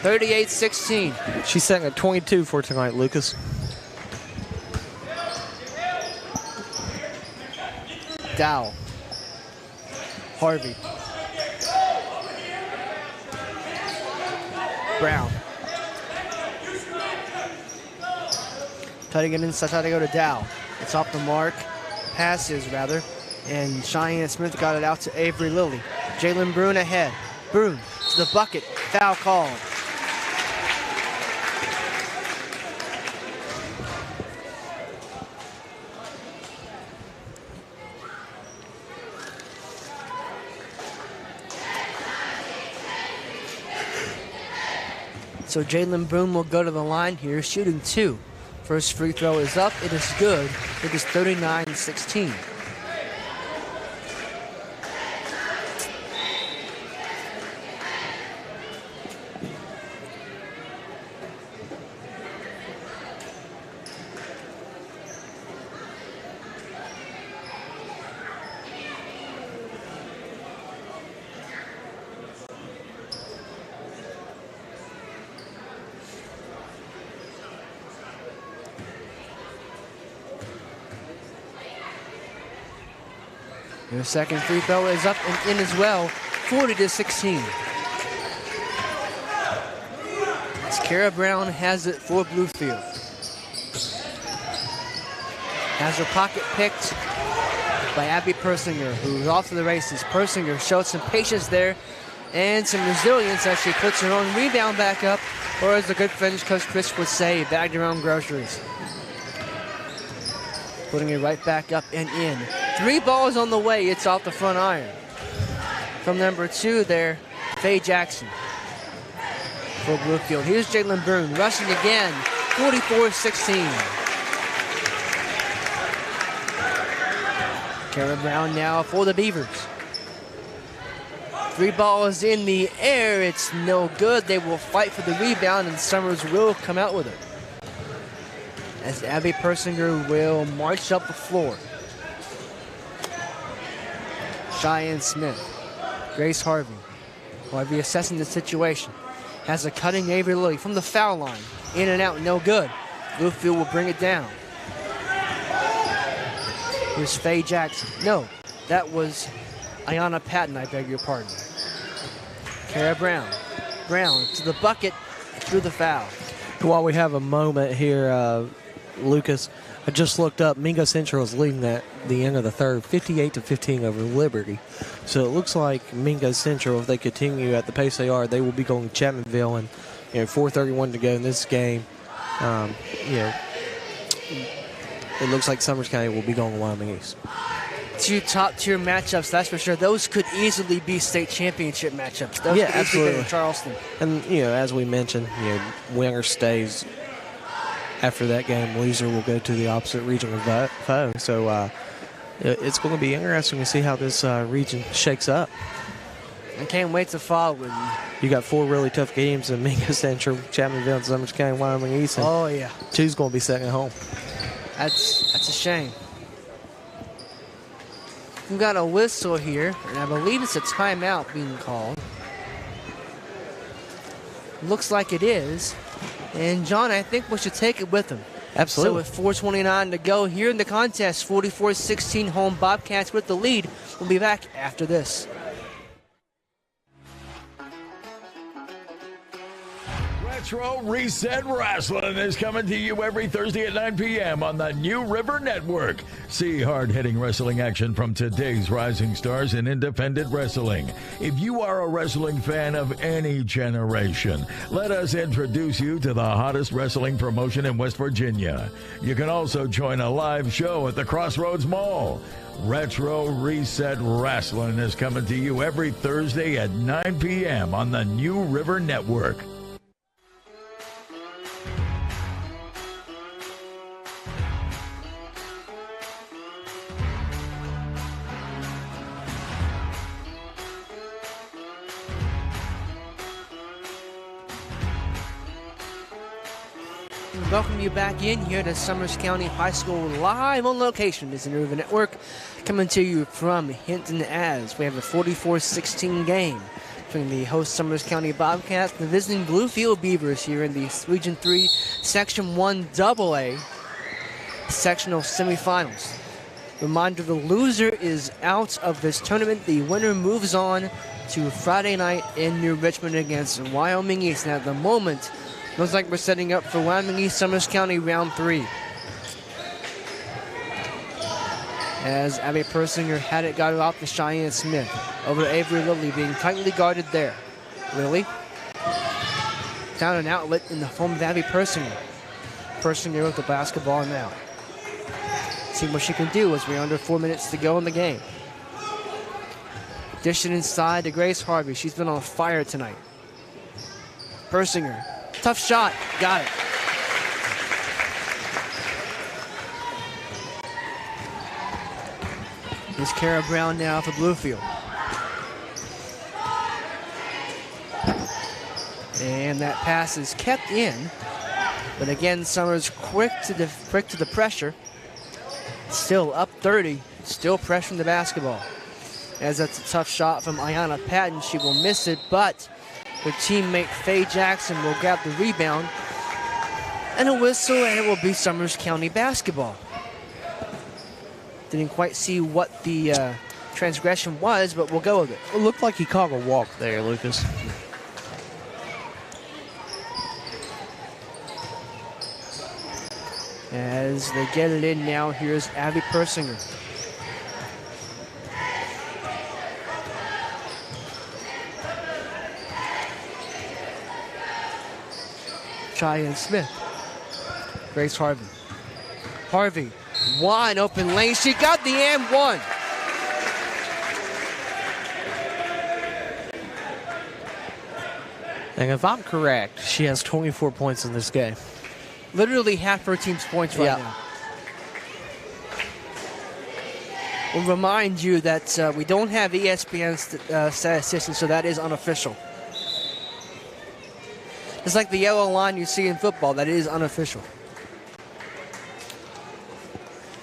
38-16. She's setting a 22 for tonight, Lucas. Dow. Harvey. Brown. Trying to get inside, trying to go to Dow. It's off the mark. Passes, rather. And Cheyenne Smith got it out to Avery Lilly. Jalen Brune ahead. Brune to the bucket. Foul called. So Jalen Brune will go to the line here, shooting 2. First free throw is up. It is good. It is 39-16. Their second free throw is up and in as well, 40-16. As Kara Brown has it for Bluefield. Has her pocket picked by Abby Persinger, who's off to the races. Persinger showed some patience there and some resilience as she puts her own rebound back up, or as the good French coach Chris would say, bagged her own groceries. Putting it right back up and in. 3 balls on the way. It's off the front iron. From number 2 there, Faye Jackson for Bluefield. Here's Jalen Brune rushing again. 44-16. Kara Brown now for the Beavers. 3 balls in the air. It's no good. They will fight for the rebound, and Summers will come out with it. As Abby Persinger will march up the floor. Cheyenne Smith, Grace Harvey. Harvey assessing the situation. Has a cutting Avery Lilly from the foul line. In and out, no good. Bluefield will bring it down. Here's Faye Jackson. No, that was Ayanna Patton, I beg your pardon. Kara Brown. Brown to the bucket, through the foul. While we have a moment here, Lucas, I just looked up. Mingo Central is leading at the end of the third, 58-15 over Liberty. So it looks like Mingo Central, if they continue at the pace they are, they will be going to Chapmanville, and 4:31 to go in this game. It looks like Summers County will be going to Wyoming East. 2 top-tier matchups, that's for sure. Those could easily be state championship matchups. Those could absolutely. Easily be in Charleston. And as we mentioned, winner stays. After that game, loser will go to the opposite regional foe. So it's going to be interesting to see how this region shakes up. I can't wait to follow it. You got 4 really tough games in Mingo Central, Chapmanville, Summers County, Wyoming East. Oh, yeah. 2's going to be second home. That's a shame. We've got a whistle here, and I believe it's a timeout being called. Looks like it is. And, John, I think we should take it with him. Absolutely. So with 4:29 to go here in the contest, 44-16 home Bobcats with the lead. We'll be back after this. Retro Reset Wrestling is coming to you every Thursday at 9 p.m. on the New River Network. See hard-hitting wrestling action from today's rising stars in independent wrestling. If you are a wrestling fan of any generation, let us introduce you to the hottest wrestling promotion in West Virginia. You can also join a live show at the Crossroads Mall. Retro Reset Wrestling is coming to you every Thursday at 9 p.m. on the New River Network. Welcome you back in here to Summers County High School live on location. This is the New River Network coming to you from Hinton as we have a 44-16 game between the host Summers County Bobcats and the visiting Bluefield Beavers here in the Region 3 Section 1 AA sectional semifinals. Reminder, the loser is out of this tournament. The winner moves on to Friday night in New Richmond against Wyoming East. Now at the moment, looks like we're setting up for Wyoming East Summers County round 3. As Abby Persinger had it guarded off to Cheyenne Smith. Over to Avery Lilly being tightly guarded there. Lilly found an outlet in the form of Abby Persinger. Persinger with the basketball now. See what she can do as we're under 4 minutes to go in the game. Dish it inside to Grace Harvey. She's been on fire tonight. Persinger. Tough shot. Got it. Here's Kara Brown now for Bluefield. And that pass is kept in. But again, Summers quick to the pressure. Still up 30. Still pressuring the basketball. As that's a tough shot from Ayanna Patton. She will miss it, but her teammate Faye Jackson will grab the rebound. And a whistle, and it will be Summers County basketball. Didn't quite see what the transgression was, but we'll go with it. It looked like he caught a walk there, Lucas. As they get it in now, here's Abby Persinger. Cheyenne Smith. Grace Harvey. Harvey, wide open lane. She got the and one. And if I'm correct, she has 24 points in this game. Literally half her team's points right now. We'll remind you that we don't have ESPN statisticians, so that is unofficial. It's like the yellow line you see in football. That is unofficial.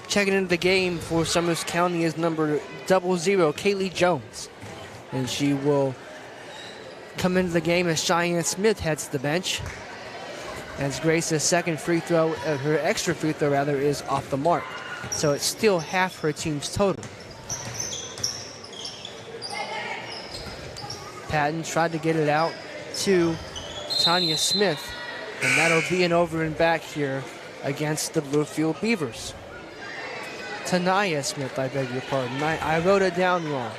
Checking into the game for Summers County is number 00, Kaylee Jones. And she will come into the game as Cheyenne Smith heads to the bench. As Grace's second free throw, her extra free throw rather, is off the mark. So it's still half her team's total. Patton tried to get it out to Tanya Smith, and that'll be an over and back here against the Bluefield Beavers. Tanaya Smith, I beg your pardon. I wrote it down wrong.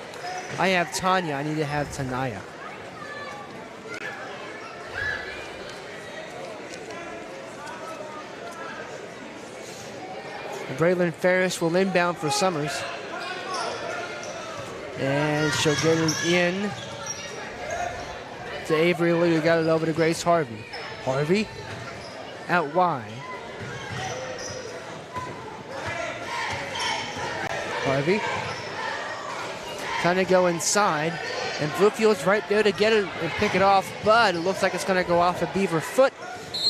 I have Tanya, I need to have Tanaya. Braylon Ferris will inbound for Summers. And she'll get it in to Avery Lee, who got it over to Grace Harvey. Harvey out wide. Harvey trying to go inside, and Bluefield's right there to get it and pick it off, but it looks like it's going to go off a Beaver foot,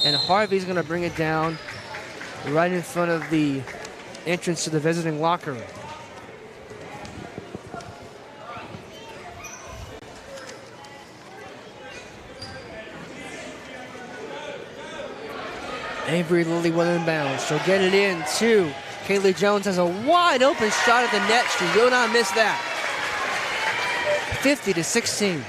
and Harvey's going to bring it down right in front of the entrance to the visiting locker room. Avery Lilly will inbound. She'll get it in to Kaylee Jones has a wide open shot at the net. She will not miss that. 50-16.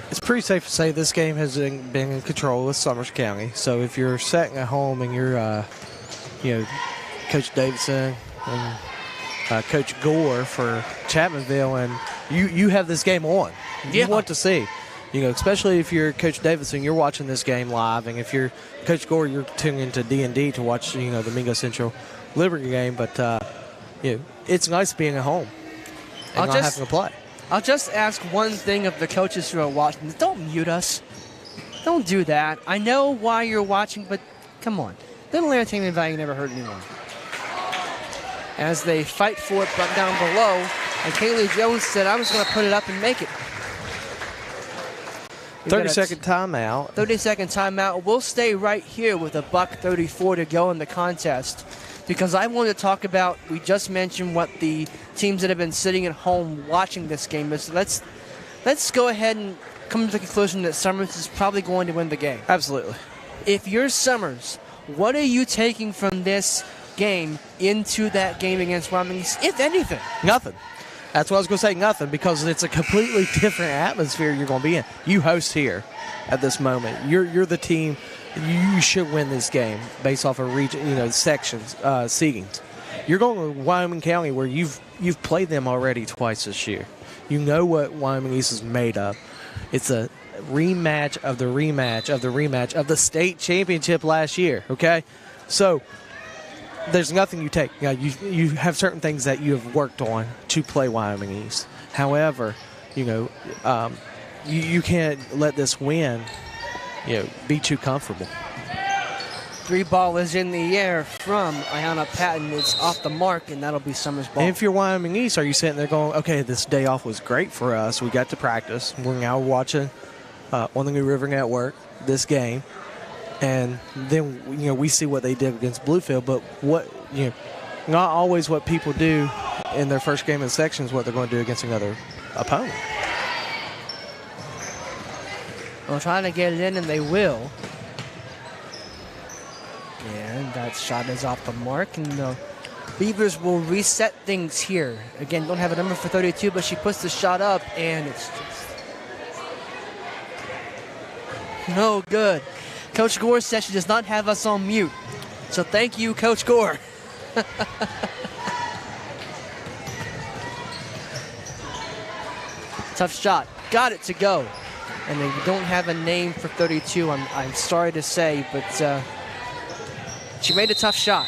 It's pretty safe to say this game has been in control with Summers County. So if you're sitting at home and you're, Coach Davidson and Coach Gore for Chapmanville, and you have this game on. Yeah. You want to see. Especially if you're Coach Davidson, you're watching this game live, and if you're Coach Gore, you're tuning into D&D to watch, the Mingo Central Liberty game. But it's nice being at home and not having to play. I'll just ask one thing of the coaches who are watching: don't mute us. Don't do that. I know why you're watching, but come on, little entertainment value never hurt anyone. As they fight for it down below, and Kaylee Jones said, "I'm just going to put it up and make it." 30-second timeout. 30-second timeout. We'll stay right here with $1:34 to go in the contest because I want to talk about, we just mentioned what the teams that have been sitting at home watching this game is. Let's go ahead and come to the conclusion that Summers is probably going to win the game. Absolutely. If you're Summers, what are you taking from this game into that game against Wyoming East, if anything? Nothing. That's what I was going to say, nothing, because it's a completely different atmosphere you're going to be in. You host here at this moment. You're the team. You should win this game based off of region, sections, seedings. You're going to Wyoming County where you've played them already twice this year. You know what Wyoming East is made of. It's a rematch of the rematch of the rematch of the state championship last year, okay? So there's nothing you take. You have certain things that you have worked on to play Wyoming East. However, you can't let this win, be too comfortable. Three ball is in the air from Ayanna Patton. It's off the mark, and that'll be Summers' ball. And if you're Wyoming East, are you sitting there going, okay, this day off was great for us. We got to practice. We're now watching on the New River Network this game. And then, we see what they did against Bluefield. But not always what people do in their first game in section is what they're going to do against another opponent. Well, trying to get it in, and they will. And that shot is off the mark, and the Beavers will reset things here. Again, don't have a number for 32, but she puts the shot up, and it's just no good. Coach Gore says she does not have us on mute. So thank you, Coach Gore. Tough shot. Got it to go. And they don't have a name for 32, I'm sorry to say, but she made a tough shot.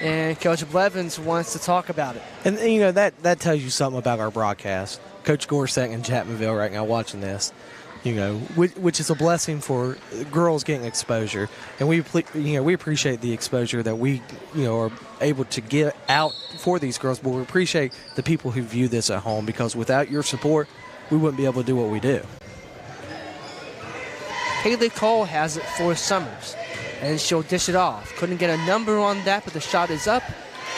And Coach Blevins wants to talk about it. And that tells you something about our broadcast. Coach Gore sitting in Chapmanville right now watching this. Which is a blessing for girls getting exposure, and we appreciate the exposure that we are able to get out for these girls. But we appreciate the people who view this at home, because without your support, we wouldn't be able to do what we do. Kaylee Cole has it for Summers, and she'll dish it off. Couldn't get a number on that, but the shot is up,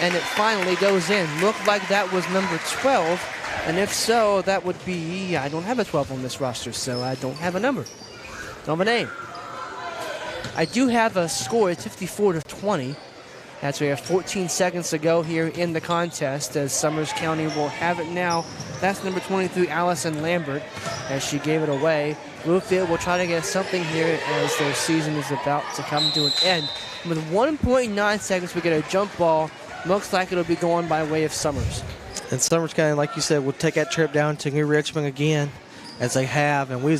and it finally goes in. Looked like that was number 12. And if so, that would be, I don't have a 12 on this roster, so I don't have a number. Don't have a name. I do have a score. It's 54-20. As we have 14 seconds to go here in the contest, as Summers County will have it now. That's number 23, Allison Lambert, as she gave it away. Bluefield will try to get something here as their season is about to come to an end. With 1.9 seconds, we get a jump ball. Looks like it'll be going by way of Summers. And Summers County, like you said, will take that trip down to New Richmond again, as they have. And we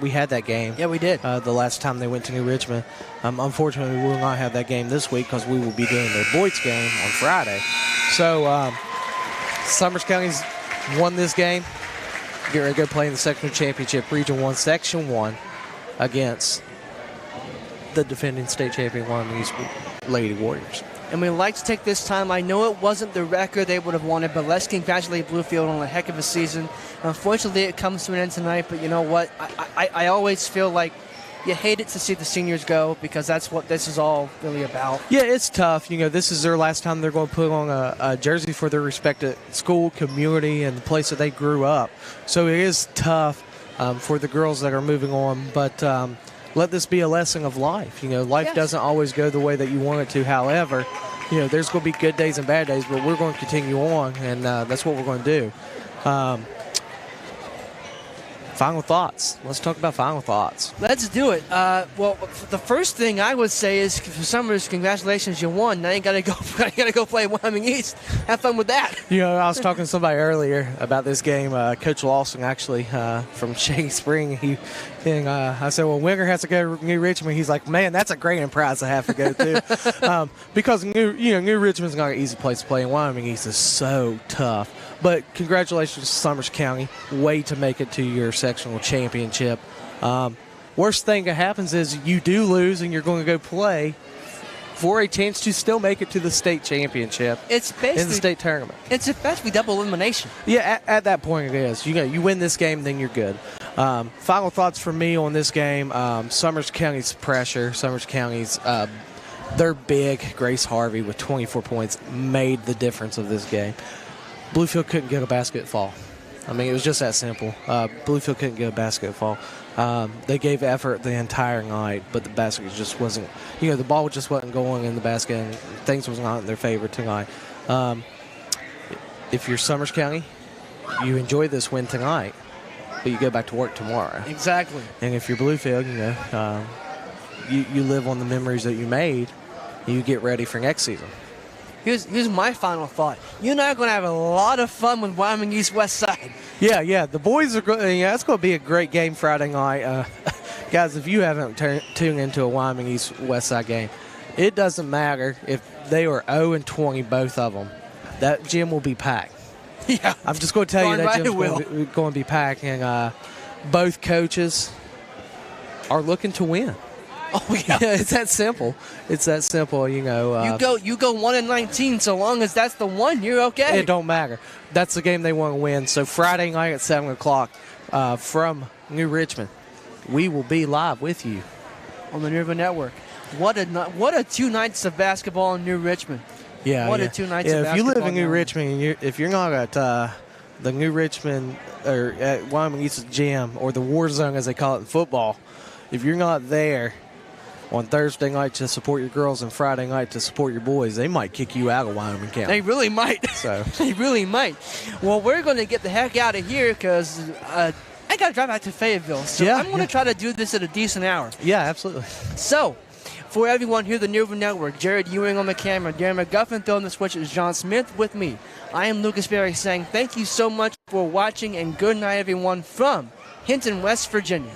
had that game. Yeah, we did. The last time they went to New Richmond. Unfortunately, we will not have that game this week because we will be doing the Boyd's game on Friday. So Summers County's won this game. Get ready to go play in the Sectional Championship, Region 1, Section 1, against the defending state champion Wyoming East Lady Warriors. And we'd like to take this time. I know it wasn't the record they would have wanted, but let's congratulate Bluefield on a heck of a season. Unfortunately, it comes to an end tonight, but you know what? I always feel like you hate it to see the seniors go, because that's what this is all really about. Yeah, it's tough. This is their last time they're going to put on a jersey for their respective school, community, and the place that they grew up. So it is tough. for the girls that are moving on. But let this be a lesson of life. Life doesn't always go the way that you want it to. However, there's going to be good days and bad days, but we're going to continue on, and that's what we're going to do. Final thoughts. Let's talk about final thoughts. Let's do it. Well, the first thing I would say is, for Summers, congratulations, you won. Now you gotta go play Wyoming East. Have fun with that. I was talking to somebody earlier about this game. Coach Lawson, actually, from Shady Spring. I said, well, Winger has to go to New Richmond. He's like, man, that's a great prize to have to go to, because New Richmond's not an easy place to play, and Wyoming East is so tough. But congratulations to Summers County. Way to make it to your sectional championship. Worst thing that happens is you do lose, and you're going to go play for a chance to still make it to the state championship. It's basically in the state tournament. It's effectively double elimination. Yeah, at that point it is. You win this game, then you're good. Final thoughts from me on this game. Summers County's pressure. Summers County's they're big. Grace Harvey with 24 points made the difference of this game. Bluefield couldn't get a basket fall. I mean, it was just that simple. Bluefield couldn't get a basket fall. They gave effort the entire night, but the basket just wasn't, the ball just wasn't going in the basket, and things was not in their favor tonight. If you're Summers County, you enjoy this win tonight, but you go back to work tomorrow. Exactly. And if you're Bluefield, you live on the memories that you made. You get ready for next season. Here's my final thought. You and I are going to have a lot of fun with Wyoming East West Side. Yeah. The boys are going. It's going to be a great game Friday night, guys. If you haven't tuned into a Wyoming East West Side game, it doesn't matter if they are 0-20, both of them. That gym will be packed. Yeah, I'm just going to tell you that gym's going to be packed, and both coaches are looking to win. Oh yeah, it's that simple. It's that simple. You go 1-19. So long as that's the one, you're okay. It don't matter. That's the game they want to win. So Friday night at 7:00 from New Richmond, we will be live with you on the New River Network. What a 2 nights of basketball in New Richmond. Yeah, what a 2 nights of basketball. If you live in New Richmond, and if you're not at the New Richmond or at Wyoming East Gym, or the War Zone as they call it in football, if you're not there on Thursday night to support your girls and Friday night to support your boys, they might kick you out of Wyoming County. They really might. So they really might. Well, we're going to get the heck out of here because I got to drive back to Fayetteville. So I'm going to try to do this at a decent hour. Yeah, absolutely. So for everyone here at the New River Network, Jared Ewing on the camera, Darren McGuffin throwing the switch, is John Smith with me. I am Lucas Berry saying thank you so much for watching, and good night, everyone, from Hinton, West Virginia.